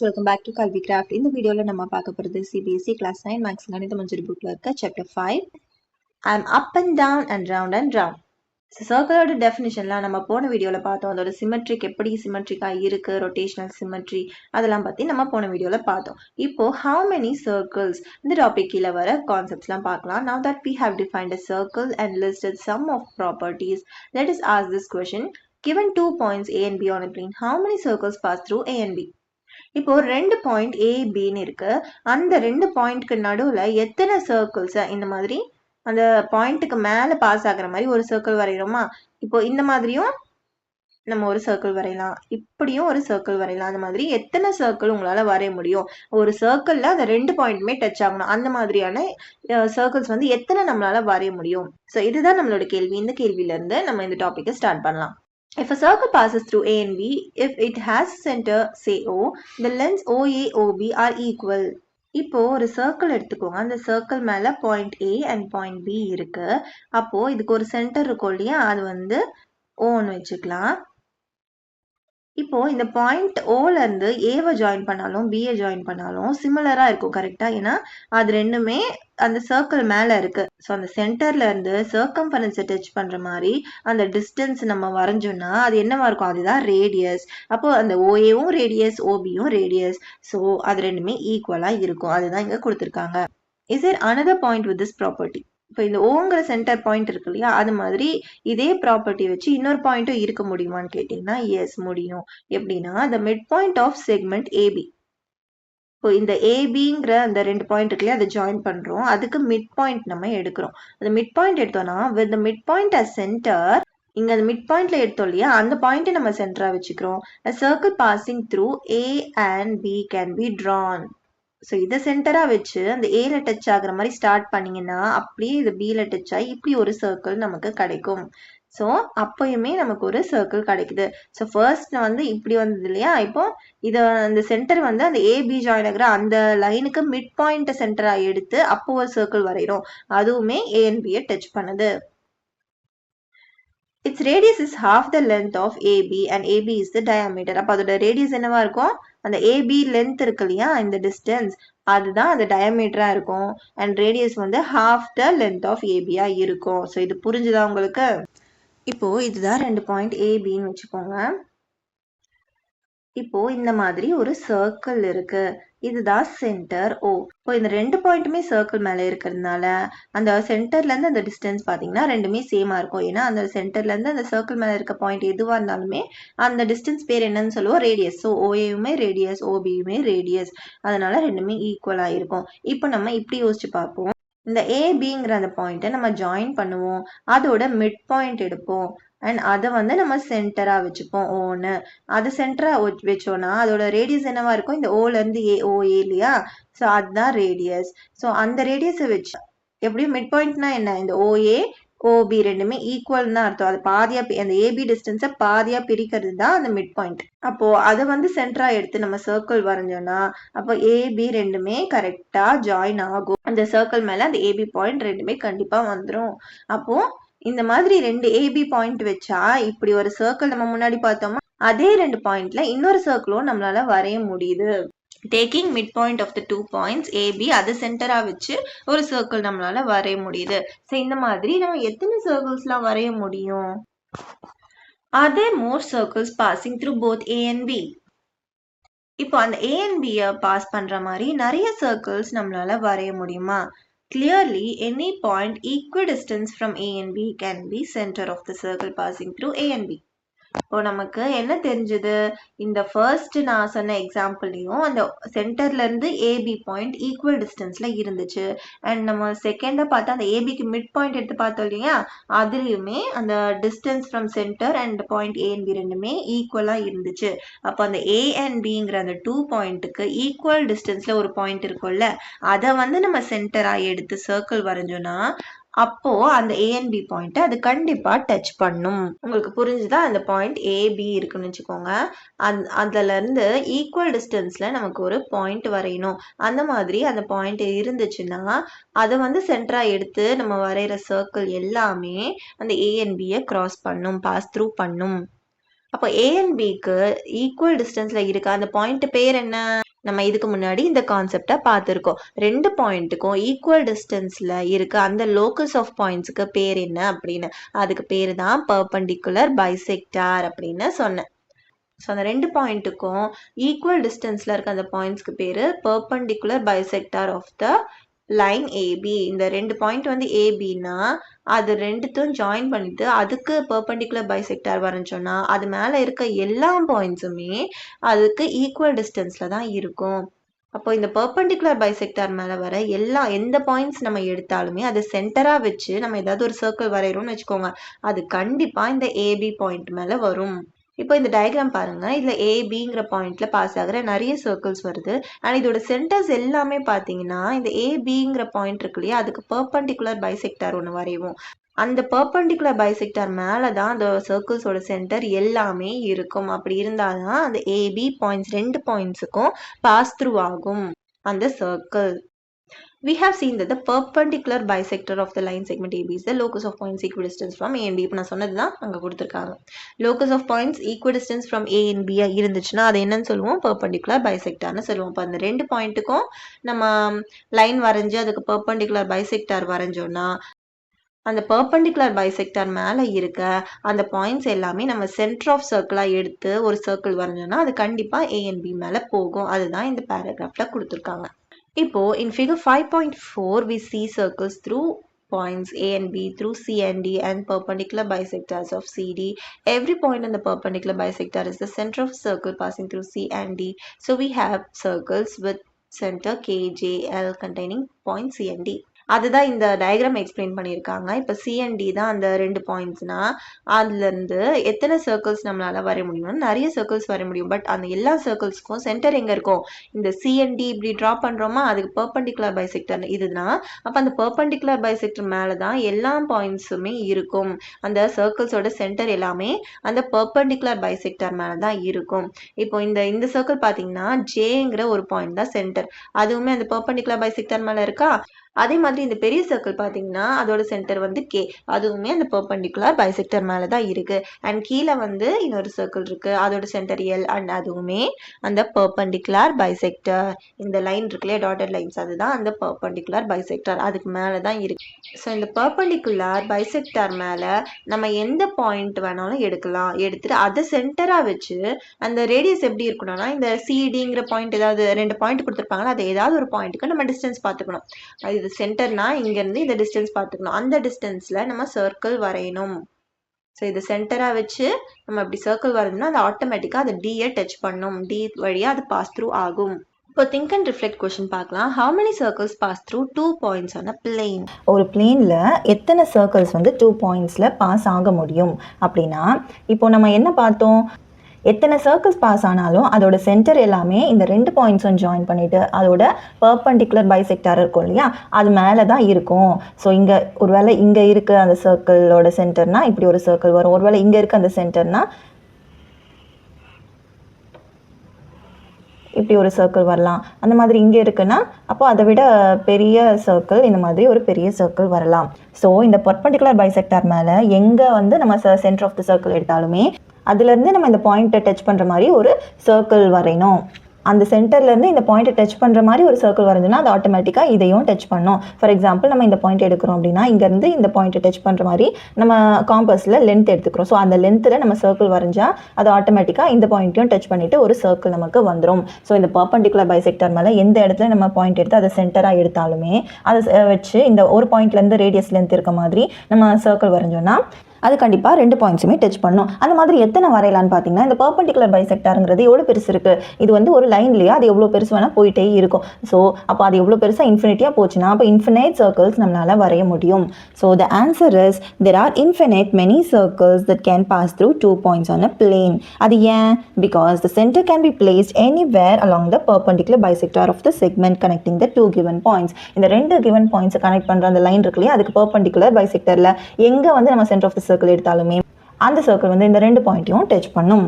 welcome back to Kalvi Craft. இந்த வீடியோல நம்ம பார்க்க போறது CBSE class 9 Maths கணித மஞ்சரி bookல இருக்க chapter 5. I am up and down and round and round. சர்க்கிளோட டெஃபினிஷன்லாம் நம்ம போன வீடியோல பார்த்தோம். அதோட சிமெட்ரிக் எப்படி சிமெட்ரிக்கா இருக்கு, ரொட்டேஷனல் சிமெட்ரி அதெல்லாம் பத்தி நம்ம போன வீடியோல பார்த்தோம். இப்போ how many circles இந்த டாபிக் கீழ வர கான்செப்ட்ஸ்லாம் பார்க்கலாம். Now that we have defined a circle and listed some of properties, let us ask this question. Given 2 points A and B on a plane, how many circles pass through A and B? இப்போ ரெண்டு point A Bன்னு இருக்கு. அந்த ரெண்டு பாயிண்ட்க்கு நடுவுல எத்தனை circles இந்த மாதிரி அந்த பாயிண்ட்டுக்கு மேல பாஸ் ஆகுற மாதிரி ஒரு சர்க்கிள் வரைகிறோமா? இப்போ இந்த மாதிரியும் நம்ம ஒரு சர்க்கிள் வரையலாம், இப்படியும் ஒரு சர்க்கிள் வரையலாம். அந்த மாதிரி எத்தனை சர்க்கிள் உங்களால வரைய முடியும்? ஒரு சர்க்கிள்ல அந்த ரெண்டு பாயிண்ட்டுமே டச் ஆகணும். அந்த மாதிரியான சர்க்கிள்ஸ் வந்து எத்தனை நம்மளால வரைய முடியும்? ஸோ இதுதான் நம்மளோட கேள்வி. இந்த கேள்வியில இருந்து நம்ம இந்த டாபிக்கை ஸ்டார்ட் பண்ணலாம். If a circle passes through A and B, if it has center say O, the lengths OA OB are equal. இப்போ ஒரு சர்க்கிள் எடுத்துக்கோங்க. அந்த சர்க்கிள் மேல point A and point B இருக்கு. அப்போ இதுக்கு ஒரு சென்டர் இருக்கும் இல்லையா, அது வந்து Oன்னு வச்சுக்கலாம். இப்போ இந்த பாயிண்ட் ஓல இருந்து ஏவை ஜாயின் பண்ணாலும் பிஏ ஜாயின் பண்ணாலும் சிமிலரா இருக்கும், கரெக்டா? ஏன்னா அது ரெண்டுமே அந்த சர்க்கிள் மேல இருக்கு. ஸோ அந்த சென்டர்ல இருந்து சர்க்கம்ஃபரன்ஸை டச் பண்ற மாதிரி அந்த டிஸ்டன்ஸ் நம்ம வரைஞ்சோம்னா அது என்னவா இருக்கும்? அதுதான் ரேடியஸ். அப்போ அந்த ஓஏவும் ரேடியஸ், ஓபியும் ரேடியஸ். ஸோ அது ரெண்டுமே ஈக்குவலா இருக்கும். அதுதான் இங்க கொடுத்துருக்காங்க. Is there another point with this property? இப்போ இந்த ஓங்கிற சென்டர் பாயிண்ட் இருக்கு இல்லையா, அது மாதிரி இதே ப்ராப்பர்ட்டி வச்சு இன்னொரு பாயிண்ட்டும் இருக்க முடியுமான்னு கேட்டீங்கன்னா எஸ் முடியும். எப்படின்னா the midpoint of segment AB. இப்போ இந்த ஏபிங்கிற அந்த ரெண்டு பாயிண்ட் இருக்கு இல்லையா, அதை ஜாயின் பண்றோம். அதுக்கு மிட் பாயிண்ட் நம்ம எடுக்கிறோம். அந்த மிட் பாயிண்ட் எடுத்தோம்னா with the midpoint as center, இங்க அந்த மிட் பாயிண்ட்ல எடுத்தோம் இல்லையா, அந்த பாயிண்ட் நம்ம சென்டரா வச்சுக்கிறோம். A circle passing through A and B can be drawn. So இதை சென்டரா வச்சு அந்த ஏல டச் ஆகுற மாதிரி ஸ்டார்ட் பண்ணீங்கன்னா அப்படியே இது பில டச் ஆகி இப்படி ஒரு சர்க்கிள் நமக்கு கிடைக்கும். ஸோ அப்பயுமே நமக்கு ஒரு சர்க்கிள் கிடைக்குது. ஸோ ஃபர்ஸ்ட் வந்து இப்படி வந்தது இல்லையா, இப்போ இதை அந்த சென்டர் வந்து அந்த ஏபி ஜாயின் ஆகிற அந்த லைனுக்கு மிட் பாயிண்ட் சென்டரா எடுத்து அப்போ ஒரு சர்க்கிள் வரைகிறோம். அதுவுமே ஏ அண்ட் பியை டச் பண்ணுது. Its radius is half the length of AB and AB is the diameter. அப்போ அதோட ரேடியஸ் என்னவா இருக்கும்? அந்த AB லென்த் இருக்கு இல்லையா, இந்த டிஸ்டன்ஸ் அதுதான் அந்த டயமீட்டரா இருக்கும். அண்ட் ரேடியஸ் வந்து half the length of AB-ஆ இருக்கும். ஸோ இது புரிஞ்சுதா உங்களுக்கு? இப்போ இதுதான் ரெண்டு பாயிண்ட் ABன்னு வச்சுக்கோங்க. இப்போ இந்த மாதிரி ஒரு சர்க்கிள் இருக்கு. இதுதான் சென்டர் O. இப்போ இந்த ரெண்டு பாயிண்ட்டுமே சர்க்கிள் மேல இருக்கிறதுனால அந்த சென்டர்ல இருந்து அந்த டிஸ்டன்ஸ் பாத்தீங்கன்னா ரெண்டுமே சேமா இருக்கும். ஏன்னா அந்த சென்டர்ல இருந்து அந்த சர்க்கிள் மேல இருக்க பாயிண்ட் எதுவா இருந்தாலுமே அந்த டிஸ்டன்ஸ் பேர் என்னன்னு சொல்லுவோம்? ரேடியஸ். ஸோ ஓஏயுமே ரேடியஸ், ஓபியுமே ரேடியஸ். அதனால ரெண்டுமே ஈக்குவலா இருக்கும். இப்போ நம்ம இப்படி யோசிச்சு பார்ப்போம். இந்த ஏபிங்கிற அந்த பாயிண்ட்டை நம்ம ஜாயின் பண்ணுவோம். அதோட மிட் பாயிண்ட் எடுப்போம். அண்ட் அதை வந்து நம்ம சென்டரா வச்சுப்போம் ஓன்னு. அது சென்டரா வச்சோம்னா அதோட ரேடியஸ் என்னவா இருக்கும்? இந்த ஓல இருந்து ஓஏ இல்லையா, ஸோ அதுதான் ரேடியஸ். ஸோ அந்த ரேடியஸை வச்சு எப்படியும் மிட் பாயிண்ட்னா என்ன? இந்த ஓஏ ஓபி ரெண்டுமே ஈக்குவல் தான் அர்த்தம். அது பாதியா அந்த ஏபி டிஸ்டன்ஸை பாதியா பிரிக்கிறது தான் அந்த மிட் பாயிண்ட். அப்போ அதை வந்து சென்டரா எடுத்து நம்ம சர்க்கிள் வரைஞ்சோம்னா அப்போ ஏபி ரெண்டுமே கரெக்டா ஜாயின் ஆகும். அந்த சர்க்கிள் மேல அந்த ஏபி பாயிண்ட் ரெண்டுமே கண்டிப்பா வந்துடும். அப்போ இந்த மாதிரி ரெண்டு ஏபி பாயிண்ட் வச்சா இப்படி ஒரு சர்க்கிள் நம்ம முன்னாடி பார்த்தோமா, அதே ரெண்டு பாயிண்ட்ல இன்னொரு சர்க்கிளும் நம்மளால வரைய முடியுது. Taking mid point of the 2 points AB அது சென்டரா வச்சு ஒரு சர்க்கிள் நம்மளால வரைய முடியுது. ஸோ இந்த மாதிரி நம்ம எத்தனை சர்க்கிள்ஸ்லாம் வரைய முடியும்? Are there more circles passing through both A and B? இப்போ அந்த A and B பாஸ் பண்ற மாதிரி நிறைய சர்க்கிள்ஸ் நம்மளால வரைய முடியுமா? Clearly, any point equidistant from A and B can be center of the circle passing through A and B. இப்போ நமக்கு என்ன தெரிஞ்சது? இந்த ஃபர்ஸ்ட் நான் சொன்ன எக்ஸாம்பிள்லையும் அந்த சென்டர்ல இருந்து ஏபி பாயிண்ட் ஈக்குவல் டிஸ்டன்ஸ்ல இருந்துச்சு. அண்ட் நம்ம செகண்டா பார்த்தா அந்த ஏபிக்கு மிட் பாயிண்ட் எடுத்து பார்த்தோம் இல்லையா, அதுலயுமே அந்த distance from centre and point A and B ரெண்டுமே ஈக்குவலா இருந்துச்சு. அப்போ அந்த ஏ அண்ட் பிங்கிற அந்த 2 பாயிண்ட்டுக்கு ஈக்குவல் டிஸ்டன்ஸ்ல ஒரு பாயிண்ட் இருக்கும்ல, அதை வந்து நம்ம சென்டரா எடுத்து சர்க்கிள் வரைஞ்சோம்னா அப்போ அந்த ஏ அண்ட் பி பாயிண்ட்டை அது கண்டிப்பா டச் பண்ணும். உங்களுக்கு புரிஞ்சுதா? அந்த பாயிண்ட் ஏபி இருக்குன்னு வச்சுக்கோங்க. அதுல இருந்து ஈக்குவல் டிஸ்டன்ஸ்ல நமக்கு ஒரு பாயிண்ட் வரையணும். அந்த மாதிரி அந்த பாயிண்ட் இருந்துச்சுன்னா அதை வந்து சென்டரா எடுத்து நம்ம வரைகிற சர்க்கிள் எல்லாமே அந்த ஏ அண்ட் பியை கிராஸ் பண்ணும், பாஸ் த்ரூ பண்ணும். அப்போ ஏ அண்ட் பிக்கு ஈக்குவல் டிஸ்டன்ஸ்ல இருக்க அந்த பாயிண்ட் பேர் என்ன? நம்ம இதுக்கு முன்னாடி இந்த கான்செப்டை பார்த்துருக்கோம். 2 பாயிண்ட்டுக்கும் ஈக்குவல் டிஸ்டன்ஸில் இருக்க அந்த லோக்கஸ் ஆஃப் பாயிண்ட்ஸுக்கு பேர் என்ன அப்படின்னு. அதுக்கு பேர் தான் பர்பண்டிகுலர் பைசெக்டார் அப்படின்னு சொன்னேன். ஸோ அந்த 2 பாயிண்ட்டுக்கும் ஈக்குவல் டிஸ்டன்ஸில் இருக்க அந்த பாயிண்ட்ஸ்க்கு பேர் perpendicular bisector of the line AB. இந்த 2 பாயிண்ட் வந்து ஏபின்னா அது ரெண்டுத்தையும் ஜாயின் பண்ணிட்டு அதுக்கு பர்பண்டிகுலர் பைசெக்டார் வரைஞ்சோன்னா அது மேலே இருக்க எல்லா பாயிண்ட்ஸுமே அதுக்கு ஈக்குவல் டிஸ்டன்ஸில் தான் இருக்கும். அப்போ இந்த பர்பண்டிகுலர் பைசெக்டார் மேலே வர எந்த பாயிண்ட்ஸ் நம்ம எடுத்தாலுமே அது சென்டராக வச்சு நம்ம ஏதாவது ஒரு சர்க்கிள் வரைகிறோம்னு வச்சுக்கோங்க, அது கண்டிப்பாக இந்த ஏபி பாயிண்ட் மேலே வரும். இப்போ இந்த டயக்ராம் பாருங்க, இதுல ஏபிங்கிற பாயிண்ட்ல பாஸ் ஆகிற நிறைய சர்க்கிள்ஸ் வருது. அண்ட் இதோட சென்டர்ஸ் எல்லாமே பார்த்தீங்கன்னா இந்த ஏபிங்கிற பாயிண்ட் இருக்கு இல்லையா, அதுக்கு பர்பண்டிகுலர் பைசெக்டார் ஒன்று வரைவோம். அந்த பர்பண்டிகுலர் பைசெக்டார் மேலே தான் அந்த சர்க்கிள்ஸோட சென்டர் எல்லாமே இருக்கும். அப்படி இருந்தால்தான் அந்த ஏபி பாயிண்ட்ஸ் 2 பாயிண்ட்ஸுக்கும் பாஸ் த்ரூ ஆகும் அந்த circle. We have seen that the perpendicular bisector of the line segment AB is the locus of points equidistant from A and B. இப்போ நான் சொன்னதுதான் அங்க கொடுத்திருக்காங்க. Locus of points equidistant from A and B இருந்துச்சுன்னா அது என்னன்னு சொல்லுவோம், perpendicular bisectorன்னு சொல்லுவோம். இப்போ அந்த 2 பாயிண்ட்டுக்கும் நம்ம லைன் வரைஞ்சு அதுக்கு perpendicular bisector வரைஞ்சோம்னா அந்த perpendicular bisector மேலே இருக்க அந்த பாயிண்ட்ஸ் எல்லாமே நம்ம சென்டர் ஆஃப் சர்க்கிளா எடுத்து ஒரு சர்க்கிள் வரைஞ்சோம்னா அது கண்டிப்பா A and B மேலே போகும். அதுதான் இந்த பேராகிராஃப்ல கொடுத்திருக்காங்க. இப்போ in figure 5.4 we see circles through points A and B through C and D and perpendicular bisectors of CD. Every point in the perpendicular bisector is the center of a circle passing through C and D. So we have circles with center K, J, L containing point C and D. அதுதான் இந்த diagram explain பண்ணியிருக்காங்க. இப்போ CNT தான் அந்த 2 பாயிண்ட்ஸ்னா அதுலேருந்து எத்தனை circles நம்மளால வரைய முடியும்னா நிறைய சர்க்கிள்ஸ் வரைய முடியும். பட் அந்த எல்லா சர்க்கிள்ஸ்க்கும் சென்டர் எங்கே இருக்கும், இந்த சிஎன்டி இப்படி ட்ரா பண்ணுறோமா அதுக்கு பர்பண்டிகுலர் பைசெக்டர் இதுனா, அப்போ அந்த பர்பண்டிகுலர் பைசெக்டர் மேலே தான் எல்லா பாயிண்ட்ஸுமே இருக்கும். அந்த சர்க்கிள்ஸோட சென்டர் எல்லாமே அந்த பர்பண்டிகுலர் பைசெக்டர் மேலே தான் இருக்கும். இப்போ இந்த சர்க்கிள் பார்த்தீங்கன்னா ஜேங்கிற ஒரு பாயிண்ட் தான் சென்டர், அதுவுமே அந்த பர்பண்டிகுலர் பைசெக்டர் மேலே இருக்கா. அதே மாதிரி இந்த பெரிய சர்க்கிள் பார்த்தீங்கன்னா அதோட சென்டர் வந்து கே, அதுவுமே அந்த பர்பண்டிகுலர் பைசெக்டர் மேலே தான் இருக்கு. அண்ட் கீழே வந்து இன்னொரு சர்க்கிள் இருக்கு, அதோட சென்டர் எல், அண்ட் அதுவுமே அந்த பர்பண்டிகுலர் பைசெக்டர். இந்த லைன் இருக்குல்லையா டாட்டட் லைன்ஸ், அதுதான் அந்த பர்பண்டிகுலர் பைசெக்டர், அதுக்கு மேலே தான் இருக்கு. ஸோ இந்த பர்பண்டிகுலர் பைசெக்டர் மேலே நம்ம எந்த பாயிண்ட் வேணாலும் எடுக்கலாம். எடுத்துட்டு அதை சென்டராக வச்சு அந்த ரேடியஸ் எப்படி இருக்கணும்னா இந்த சிடிங்கிற பாயிண்ட் ஏதாவது 2 பாயிண்ட் கொடுத்துருப்பாங்கன்னா அது ஏதாவது ஒரு பாயிண்ட்டுக்கு நம்ம டிஸ்டன்ஸ் பார்த்துக்கணும். இது சென்டர்னா இங்கேருந்து இந்த டிஸ்டன்ஸ் பார்த்துக்கணும், அந்த டிஸ்டன்ஸில் நம்ம சர்க்கிள் வரையணும். ஸோ இது சென்டராக வச்சு நம்ம இப்படி சர்க்கிள் வரைஞ்சோம்னா அது ஆட்டோமேட்டிக்காக அது டியை டச் பண்ணும், டி வழியாக அது பாஸ் த்ரூ ஆகும். இப்போ திங்க் அண்ட் ரிஃப்ளெக்ட் கொஸ்டின் பார்க்கலாம். How many circles pass through 2 points on a plane? ஒரு பிளேனில் எத்தனை சர்க்கிள்ஸ் வந்து 2 பாயிண்ட்ஸில் பாஸ் ஆக முடியும் அப்படின்னா, இப்போ நம்ம என்ன பார்த்தோம், எத்தனை சர்க்கிள்ஸ் பாஸ் ஆனாலும் அதோட சென்டர் எல்லாமே இந்த 2 பாயிண்ட்ஸும் ஜாயின் பண்ணிவிட்டு அதோட பர்பண்டிகுலர் பைசெக்டார் இருக்கும் இல்லையா அது மேலே தான் இருக்கும். ஸோ இங்கே ஒருவேளை இங்கே இருக்க அந்த சர்க்கிளோட சென்டர்னா இப்படி ஒரு சர்க்கிள் வரும், ஒருவேளை இங்கே இருக்க அந்த சென்டர்னா இப்படி ஒரு சர்க்கிள் வரலாம். அந்த மாதிரி இங்கே இருக்குன்னா அப்போ அதை விட பெரிய சர்க்கிள், இந்த மாதிரி ஒரு பெரிய சர்க்கிள் வரலாம். ஸோ இந்த பர்பண்டிகுலர் பைசெக்டார் மேலே எங்கே வந்து நம்ம சென்டர் ஆஃப் த சர்க்கிள் எடுத்தாலுமே அதுலேருந்து நம்ம இந்த பாயிண்ட்டை டச் பண்ணுற மாதிரி ஒரு சர்க்கிள் வரையணும். அந்த சென்டர்லேருந்து இந்த பாயிண்ட்டை டச் பண்ணுற மாதிரி ஒரு சர்க்கிள் வரைஞ்சுன்னா அது ஆட்டோமேட்டிக்காக இதையும் டச் பண்ணும். ஃபார் எக்ஸாம்பிள் நம்ம இந்த பாயிண்ட் எடுக்கிறோம் அப்படின்னா இங்கேருந்து இந்த பாயிண்ட்டை டச் பண்ணுற மாதிரி நம்ம காம்பஸில் லென்த் எடுத்துக்கிறோம். ஸோ அந்த லென்த்தில் நம்ம சர்க்கிள் வரைஞ்சால் அது ஆட்டோமேட்டிக்காக இந்த பாயிண்ட்டையும் டச் பண்ணிவிட்டு ஒரு சர்க்கிள் நமக்கு வந்துடும். ஸோ இந்த பர்பண்டிகுலர் பைசெக்டார் மேலே எந்த இடத்துல நம்ம பாயிண்ட் எடுத்து அதை சென்டராக எடுத்தாலுமே அதை வச்சு இந்த ஒரு பாயிண்ட்லேருந்து ரேடியஸ் லென்த் இருக்க மாதிரி நம்ம சர்க்கிள் வரைஞ்சோன்னா அது கண்டிப்பாக 2 பாயிண்ட்ஸுமே டச் பண்ணும். அந்த மாதிரி எத்தனை வரையலான்னு பார்த்தீங்கன்னா இந்த பர்பண்டிகுலர் பைசெக்டாருங்கிறது எவ்வளோ பெருசு இருக்குது, இது வந்து ஒரு லைன்லையே அது எவ்வளோ பெருசு வேணால் போயிட்டே இருக்கும். ஸோ அப்போ அது எவ்வளோ பெருசாக இன்ஃபினிட்டியாக போச்சுன்னா அப்போ இன்ஃபினைட் சர்க்கிள்ஸ் நம்மளால் வரைய முடியும். So the answer is there are infinite many circles that can pass through 2 points on a plane. அது ஏன்? Because the centre can be placed anywhere along the perpendicular bisector of the segment connecting the 2 given points. இந்த 2 given பாயிண்ட்ஸை connect பண்ணுற அந்த line இருக்கு இல்லையா அதுக்கு perpendicular பைசெக்டரில் எங்கே வந்து நம்ம சென்டர் ஆஃப் த சர்க்கிள் எடுத்தாலுமே அந்த சர்க்கிள் வந்து இந்த 2 பாயிண்ட்டையும் டச் பண்ணும்.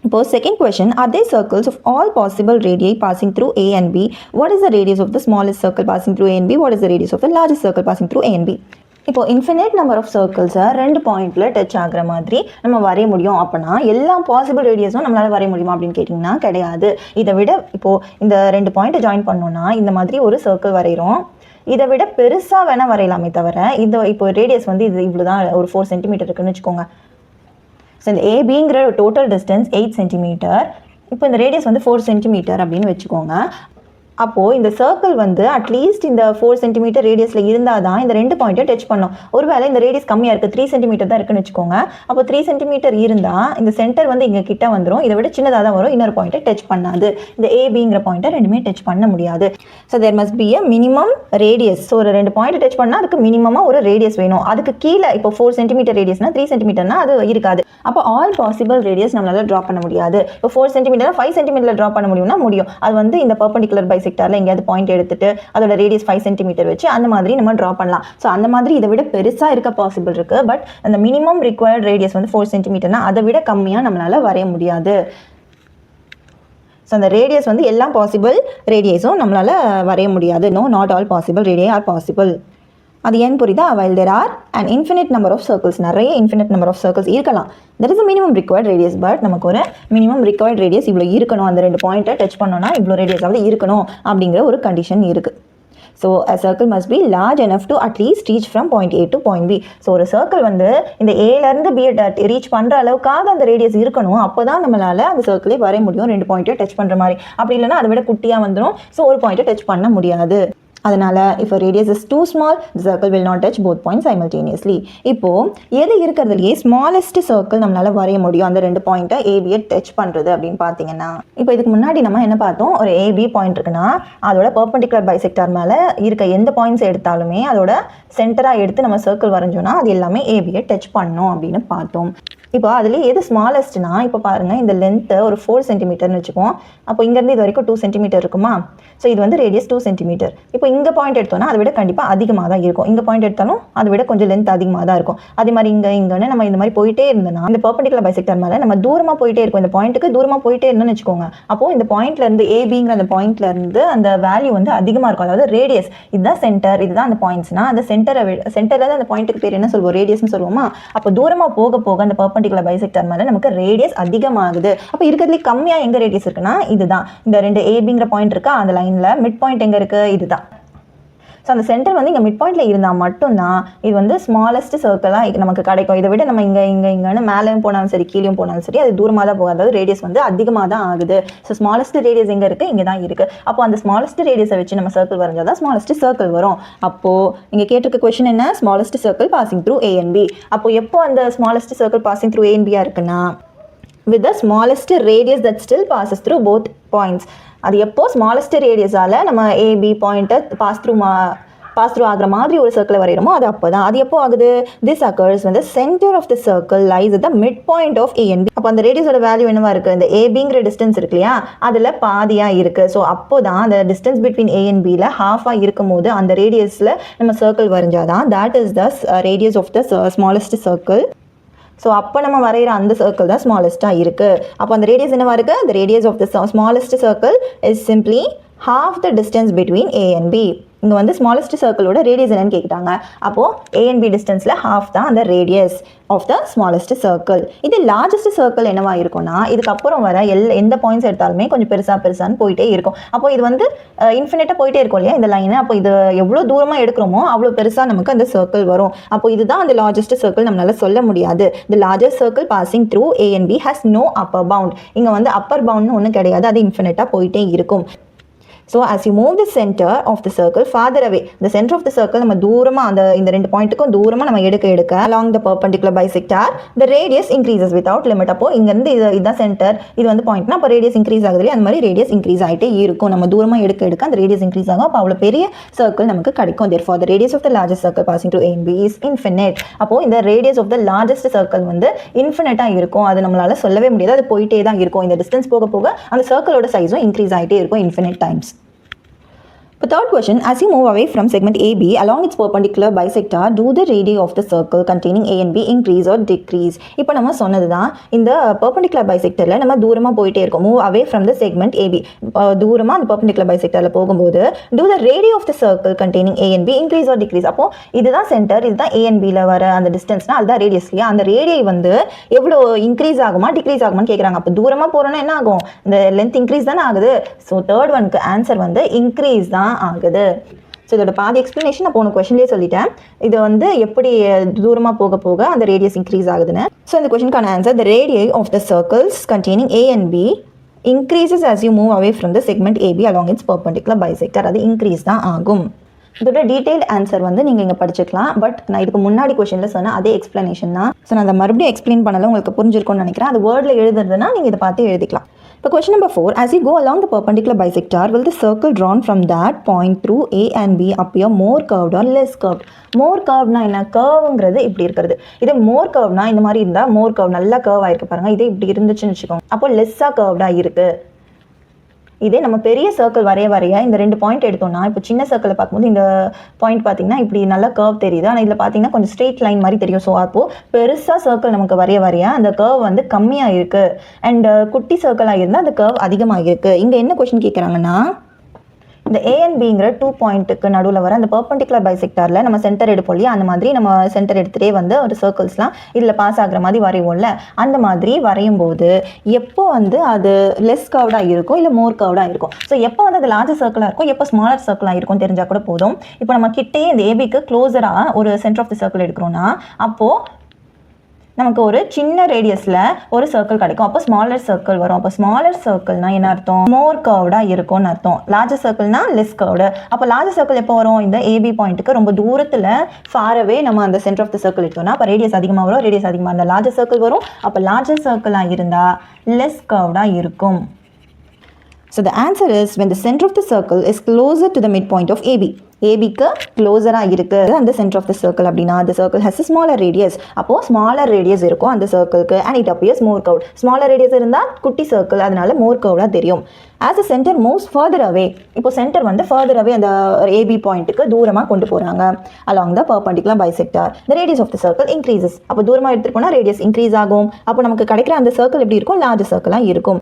இப்போ second question, are there circles of all possible radii passing through A and B? What is the radius of the smallest circle passing through A and B? What is the radius of the largest circle passing through A and B? இப்போ infinite number of சர்க்கிள்ஸை 2 பாயிண்ட்ல touch ஆகிற மாதிரி நம்ம வரைய முடியும். அப்படின்னா எல்லா possible ரேடியஸும் நம்மளால வரைய முடியுமா அப்படின்னு கேட்டிங்கன்னா கிடையாது. இதை விட இப்போது இந்த 2 பாயிண்ட்டை ஜாயின் பண்ணோன்னா இந்த மாதிரி ஒரு சர்க்கிள் வரைகிறோம். இதை விட பெருசாக வேணால் வரையலாமே தவிர இப்போ ரேடியஸ் வந்து இது இவ்வளோ தான், ஒரு 4 சென்டிமீட்டர் இருக்குன்னு வச்சுக்கோங்க. ஸோ இந்த ஏபிங்கிற டோட்டல் டிஸ்டன்ஸ் 8 சென்டிமீட்டர். இப்போ இந்த ரேடியஸ் வந்து 4 சென்டிமீட்டர் அப்படின்னு வச்சுக்கோங்க. அப்போது இந்த சர்க்கிள் வந்து அட்லீஸ்ட் இந்த 4 சென்டிமீட்டர் ரேடியஸில் இருந்தால் தான் இந்த 2 பாயிண்ட்டை டச் பண்ணும். ஒருவேளை இந்த ரேடியஸ் கம்மியாக இருக்குது, 3 சென்டிமீட்டர் தான் இருக்குன்னு வச்சுக்கோங்க. அப்போ 3 சென்டிமீட்டர் இருந்தால் இந்த சென்டர் வந்து இங்கே கிட்ட வந்துடும். இதை விட சின்னதாக தான் வரும், இன்னொரு பாயிண்ட்டை டச் பண்ணாது. இந்த ஏபிங்கிற பாயிண்ட்டை ரெண்டுமே டச் பண்ண முடியாது. So there must be a minimum radius. So ஒரு 2 பாயிண்ட் டச் பண்ணால் அதுக்கு மினிமமாக ஒரு ரேடியஸ் வேணும். அதுக்கு கீழே இப்போ 4 சென்டிமீட்டர் ரேடியஸ்னா 3 சென்டிமீட்டர்னா அது இருக்காது. அப்போ ஆல் பாசிபிள் ரேடியஸ் நம்மளால ட்ரா பண்ண முடியாது. இப்போ 4 சென்டிமீட்டர் 5 சென்டிமீட்டர் ட்ரா பண்ண முடியும்னா முடியும். அது வந்து இந்த பெர்பெண்டிகுலர் பைசெக்டாரில் எங்கேயாவது பாயிண்ட் எடுத்துட்டு அதோட ரேடியஸ் 5 சென்டிமீட்டர் வச்சு அந்த மாதிரி நம்ம ட்ரா பண்ணலாம். ஸோ அந்த மாதிரி இதை விட பெருசாக இருக்க பாசிபிள் இருக்குது. பட் அந்த மினிமம் ரிக்வயர்ட் ரேடியஸ் வந்து 4 சென்டிமீட்டர்னா அதை விட கம்மியாக நம்மளால வரைய முடியாது. ஸோ அந்த ரேடியஸ் வந்து எல்லா பாசிபிள் ரேடியஸும் நம்மளால வரைய முடியாது. No, not all possible radius are possible. அது ஏன் புரியுதா? while there are an infinite number of circles, நிறைய infinite number of circles இருக்கலாம். there is a minimum required radius, but நமக்கு ஒரு minimum required radius இவ்வளோ இருக்கணும். அந்த 2 பாயிண்ட்டை டச் பண்ணோன்னா இவ்வளோ ரேடியஸாவது இருக்கணும் அப்படிங்கிற ஒரு கண்டிஷன் இருக்குது. So a circle must be large enough to at least reach from point A to point B. So ஒரு சர்க்கிள் வந்து இந்த ஏலேருந்து பி ரீச் பண்ணுற அளவுக்காக அந்த ரேடியஸ் இருக்கணும். அப்போ தான் நம்மளால் அந்த சர்க்கிளே வரைய முடியும், 2 பாயிண்ட்டை டச் பண்ணுற மாதிரி. அப்படி இல்லைன்னா அதை விட குட்டியாக வந்துடும். ஸோ ஒரு பாயிண்ட்டை டச் பண்ண முடியாது. அதனால் if a radius is too small, the circle will not touch both points simultaneously. இப்போது எது இருக்கிறதுலையே ஸ்மாலஸ்ட் சர்க்கிள் நம்மளால் வரைய முடியும் அந்த 2 பாயிண்ட்டை ஏபியை டச் பண்ணுறது அப்படின்னு பார்த்தீங்கன்னா, இப்போ இதுக்கு முன்னாடி நம்ம என்ன பார்த்தோம்? ஒரு ஏபி பாயிண்ட் இருக்குன்னா அதோட பெர்பெண்டிகுலர் பைசெக்டார் மேலே இருக்க எந்த பாயிண்ட்ஸ் எடுத்தாலுமே அதோட சென்டராக எடுத்து நம்ம சர்க்கிள் வரைஞ்சோன்னா அது எல்லாமே ஏபியை டச் பண்ணோம் அப்படின்னு பார்த்தோம். இப்போ அதில் எது ஸ்மாலஸ்ட்னா, இப்போ பாருங்கள், இந்த லென்த்து ஒரு 4 சென்டிமீட்டர்னு வச்சுக்கோம். அப்போ இங்கேருந்து இது வரைக்கும் 2 சென்டிமீட்டர் இருக்குமா? ஸோ இது வந்து ரேடியஸ் 2 சென்டிமீட்டர். இப்போ இங்கே பாயிண்ட் எடுத்தோன்னா அதை விட கண்டிப்பாக அதிகமாக தான் இருக்கும். இங்கே பாயிண்ட் எடுத்தாலும் அதை விட கொஞ்சம் லென்த் அதிகமாக தான் இருக்கும். அதே மாதிரி இங்கேன்னு நம்ம இந்த மாதிரி போயிட்டே இருந்தோம்னா இந்த பெர்பெண்டிகுலர் பைசெக்டார் மேலே நம்ம தூரமாக போயிட்டே இருக்கும். இந்த பாயிண்ட்டுக்கு தூரமாக போயிட்டே இருந்தோம்னு வச்சுக்கோங்க. அப்போது இந்த பாயிண்ட்லேருந்து ஏபிங்கிற அந்த பாயிண்ட்லேருந்து அந்த வேல்யூ வந்து அதிகமாக இருக்கும். அதாவது ரேடியஸ் இதுதான் சென்டர், இதுதான் அந்த பாயிண்ட்ஸ்னா அந்த சென்டரில் தான் அந்த பாயிண்ட்டுக்கு பேர் என்ன சொல்லுவோம்? ரேடியஸ்னு சொல்லுவோமா? அப்போ தூரமாக போக போக அந்த பெர்பெண்டிகுலர் பைசெக்டார் மேலே நமக்கு ரேடியஸ் அதிகமாகுது. அப்போ இருக்கிறதுலே கம்மியாக எங்கே ரேடியஸ் இருக்குன்னா இதுதான். இந்த 2 ஏபிங்கிற பாயிண்ட் இருக்கா, அந்த லைனில் மிட் பாயிண்ட் எங்கே இருக்குது? இதுதான். ஸோ அந்த சென்டர் வந்து இங்கே மிட் பாயிண்டில் இருந்தால் மட்டும்தான் இது வந்து ஸ்மாலஸ்ட் சர்க்கிளாக நமக்கு கிடைக்கும். இதை விட நம்ம இங்கேன்னு மேலேயும் போனாலும் சரி கீழேயும் போனாலும் சரி அது தூரமாக தான் போகும். அதாவது ரேடியஸ் வந்து அதிகமாக தான் ஆகுது. ஸோ ஸ்மாலஸ்ட் ரேடியஸ் எங்கே இருக்குது? இங்கே தான் இருக்குது. அப்போ அந்த ஸ்மாலஸ்ட் ரேடியஸை வச்சு நம்ம சர்க்கிள் வரைஞ்சால் தான் ஸ்மாலஸ்ட் சர்க்கிள் வரும். அப்போது இங்கே கேட்டிருக்க கொஸ்டின் என்ன? Smallest circle passing through A and B. அப்போ எப்போ அந்த smallest circle passing through A and B இருக்குன்னா with the smallest radius that still passes through both points. அது எப்போ ஸ்மாலஸ்ட் ரேடியஸால் நம்ம ஏபி பாயிண்ட்டை பாஸ் த்ரூ ஆகிற மாதிரி ஒரு சர்க்கிளை வரைகிறோமோ அது அப்போ தான். அது எப்போ ஆகுது? This occurs when the center of the circle lies at the midpoint of A and B. அப்போ அந்த ரேடியஸோட வேல்யூ என்னவா இருக்குது? இந்த ஏபிங்கிற டிஸ்டன்ஸ் இருக்கு இல்லையா, அதில் பாதியாக இருக்குது. ஸோ அப்போ தான் அந்த டிஸ்டன்ஸ் பிட்வீன் A and Bயில் ஹாஃபாக இருக்கும் போது அந்த ரேடியஸில் நம்ம சர்க்கிள் வரைஞ்சாதான் that is the radius of the smallest circle. So அப்போ நம்ம வரைகிற அந்த சர்க்கிள் தான் ஸ்மாலஸ்ட்டாக இருக்குது. அப்போ அந்த ரேடியஸ் என்னவா இருக்குது? the radius of the smallest circle is simply half the distance between A and B. இங்கே வந்து ஸ்மாலஸ்ட் சர்க்கிளோட ரேடியஸ் என்னன்னு கேட்குறாங்க. அப்போது A and B டிஸ்டன்ஸில் ஹாஃப் தான் அந்த radius of the smallest circle. இது லார்ஜஸ்ட் சர்க்கிள் என்னவா இருக்கும்னா இதுக்கப்புறம் வர எந்த பாயிண்ட்ஸ் எடுத்தாலுமே கொஞ்சம் பெருசான்னு போயிட்டே இருக்கும். அப்போ இது வந்து இன்ஃபினிட்டாக போயிட்டே இருக்கும் இல்லையா இந்த லைனு. அப்போ இது எவ்வளோ தூரமாக எடுக்கிறோமோ அவ்வளோ பெருசாக நமக்கு அந்த சர்க்கிள் வரும். அப்போ இதுதான் அந்த லார்ஜஸ்ட் சர்க்கிள் நம்மளால் சொல்ல முடியாது. The largest circle passing through A and B has no upper bound. இங்கே வந்து அப்பர் பவுண்ட்னு ஒன்றும் கிடையாது, அது இன்ஃபினிட்டாக போயிட்டே இருக்கும். So as you move the center of the circle farther away, the center of the circle நம்ம தூரமாக இந்த 2 பாயிண்ட்டுக்கும் தூரமாக நம்ம எடுக்க along the perpendicular bisector, the radius increases without limit. அப்போ இங்கேருந்து இதுதான் சென்டர், இது வந்து பாயிண்ட்னா அப்போ ரேடியஸ் இன்க்ரீஸ் ஆகுது இல்லையா, அந்த மாதிரி ரேடியஸ் இன்க்ரீஸ் ஆகிட்டே இருக்கும். நம்ம தூரமாக எடுக்க அந்த ரேடியஸ் இன்க்ரீஸ் ஆகும். அப்போ அவ்வளோ பெரிய சர்க்கிள் நமக்கு கிடைக்கும். therefore the radius of the largest circle passing through A and B is infinite. அப்போது இந்த radius of the largest circle வந்து இன்ஃபினிட்டாக இருக்கும். அது நம்மளால் சொல்லவே முடியாது, அது போயிட்டே தான் இருக்கும். இந்த டிஸ்டன்ஸ் போக போக அந்த சர்க்கிளோட சைஸும் இன்க்ரீஸ் ஆகிட்டே இருக்கும் infinite times. For third question, as you move away from segment AB along its perpendicular bisector, do the radii of the circle containing A and B increase or decrease? இப்போ நம்ம சொன்னதுதான் இந்த perpendicular bisectorல நம்ம தூரமா போயிட்டே இருக்கோம். Move away from the segment AB. தூரமா அந்த perpendicular bisectorல போகும்போது do the radii of the circle containing A and B increase or decrease? அப்போ இதுதான் சென்டர், இதுதான் A and Bல வர அந்த டிஸ்டன்ஸ்னா அதுதான் ரேடியஸ் இல்லையா? அந்த ரேடியை வந்து எவ்வளோ இன்க்ரீஸ் ஆகுமா டிக்ரீஸ் ஆகுமான்னு கேட்குறாங்க. அப்போ தூரமா போறோம்னா என்ன ஆகும்? இந்த லென்த் இன்க்ரீஸ் தானே ஆகுது. ஸோ தேர்ட் ஒனுக்கு ஆன்சர் வந்து இன்க்ரீஸ் தான் ஆகுது. ஸோ இதோட பாதி எக்ஸ்பிளனேஷன் நான் போன கொஸ்டின்லேயே சொல்லிட்டேன். இது வந்து எப்படி தூரமாக போக போக அந்த ரேடியஸ் இன்க்ரீஸ் ஆகுதுன்னு. ஸோ இந்த கொஸ்டினுக்கான answer the radii of the circles containing A and B increases as you move away from the segment AB along its perpendicular bisector. அது இன்க்ரீஸ் தான் ஆகும். இதோட டீடைல்டு ஆன்சர் வந்து நீங்கள் இங்கே படிச்சுக்கலாம். பட் நான் இதுக்கு முன்னாடி கொஸ்டினில் சொன்ன அதே எக்ஸ்பிளனேஷன் தான். ஸோ நான் அதை மறுபடியும் எக்ஸ்பிளைன் பண்ணல, உங்களுக்கு புரிஞ்சிருக்கும்னு நினைக்கிறேன். அது வேர்டில் எழுதுறதுனா நீங்கள் இதை பார்த்து எழுதிக்கலாம். இப்போ question number 4, as you go along the perpendicular bisector, will the circle drawn from that point through A and B appear more curved or less curved? more curvedனா என்ன? கர்வ்ங்கிறது இப்படி இருக்கிறது. இது more curvedனா இந்த மாதிரி இருந்தால் more curve, நல்லா கர்வ் ஆயிருக்கு பாருங்க. இதே இப்படி இருந்துச்சுன்னு வச்சுக்கோங்க, அப்போ லெஸ்ஸாக கர்வ்டாக இருக்கு. இதே நம்ம பெரிய சர்க்கிள் வரைய இந்த 2 பாயிண்ட் எடுத்தோம்னா, இப்போ சின்ன சர்க்கிளை பார்க்கும்போது இந்த பாயிண்ட் பார்த்தீங்கன்னா இப்படி நல்லா கர்வ் தெரியுது. ஆனால் இதில் பார்த்தீங்கன்னா கொஞ்சம் ஸ்ட்ரெயிட் லைன் மாதிரி தெரியும். ஸோ அப்போது பெருசாக சர்க்கிள் நமக்கு வரைய அந்த கர்வ் வந்து கம்மியாக இருக்குது. அண்ட் குட்டி சர்க்கிளாக இருந்தால் அந்த கர்வ் அதிகமாக இருக்குது. இங்கே என்ன கொஸ்டின் கேட்குறாங்கன்னா, இந்த A and Bங்கிற 2 பாயிண்ட்டுக்கு நடுவில் வர அந்த பர்பண்டிகுலர் பைசெக்டாரில் நம்ம சென்டர் எடுப்போம் இல்லையா? அந்த மாதிரி நம்ம சென்டர் எடுத்துகிட்டே வந்து ஒரு சர்க்கிள்ஸ்லாம் இதில் பாஸ் ஆகிற மாதிரி வரைவோம்ல, அந்த மாதிரி வரையும் போது எப்போ வந்து அது லெஸ் கர்வ்டாக இருக்கும் இல்லை மோர் கர்வ்டாக இருக்கும்? ஸோ எப்போ வந்து அது லார்ஜர் சர்க்கிளாக இருக்கும், எப்போ ஸ்மாலர் சர்க்கிளாக இருக்கும் தெரிஞ்சால் கூட போதும். இப்போ நம்ம கிட்டே இந்த ஏபிக்கு க்ளோஸராக ஒரு சென்டர் ஆஃப் தி சர்க்கிள் எடுக்கிறோன்னா, அப்போது நமக்கு ஒரு சின்ன ரேடியஸில் ஒரு சர்க்கிள் கிடைக்கும். அப்போ ஸ்மாலர் சர்க்கிள் வரும். அப்போ ஸ்மாலர் சர்க்கிள்னா என்ன அர்த்தம்? மோர் கர்வ்டாக இருக்கும்னு அர்த்தம். லார்ஜர் சர்க்கிள்னா லெஸ் கர்வ்டு. அப்போ லார்ஜர் சர்க்கிள் எப்போ வரும்? இந்த ஏபி பாயிண்ட்டுக்கு ரொம்ப தூரத்தில் ஃபாரவே நம்ம அந்த சென்டர் ஆஃப் த சர்க்கிள் எடுத்தோம்னா அப்போ ரேடியஸ் அதிகமாக வரும். ரேடியஸ் அதிகமாக இருந்தால் லார்ஜர் சர்க்கிள் வரும். அப்போ லார்ஜர் சர்க்கிளாக இருந்தால் லெஸ் கர்வ்டாக இருக்கும். So the answer is when the center of the circle is closer to the midpoint of AB. ஏபிக்கு க்ளோஸராக இருக்குது அந்த சென்டர் ஆஃப் த சர்க்கிள் அப்படின்னா the circle has a smaller radius. அப்போது smaller radius இருக்கும் அந்த சர்க்கிளுக்கு and it appears more curved. Smaller radius இருந்தால் குட்டி circle, அதனால மோர் கர்வ்டாக தெரியும். as the center moves further away, இப்போ சென்டர் வந்து further away அந்த ஏபி பாயிண்ட்டுக்கு தூரமாக கொண்டு போகிறாங்க along the perpendicular bisector, the radius of the circle increases. அப்போ தூரமாக எடுத்துகிட்டு போனால் ரேடியஸ் இன்க்ரீஸ் ஆகும். அப்போ நமக்கு கிடைக்கிற அந்த சர்க்கிள் எப்படி இருக்கும்? லார்ஜர் சர்க்கிளாக இருக்கும்.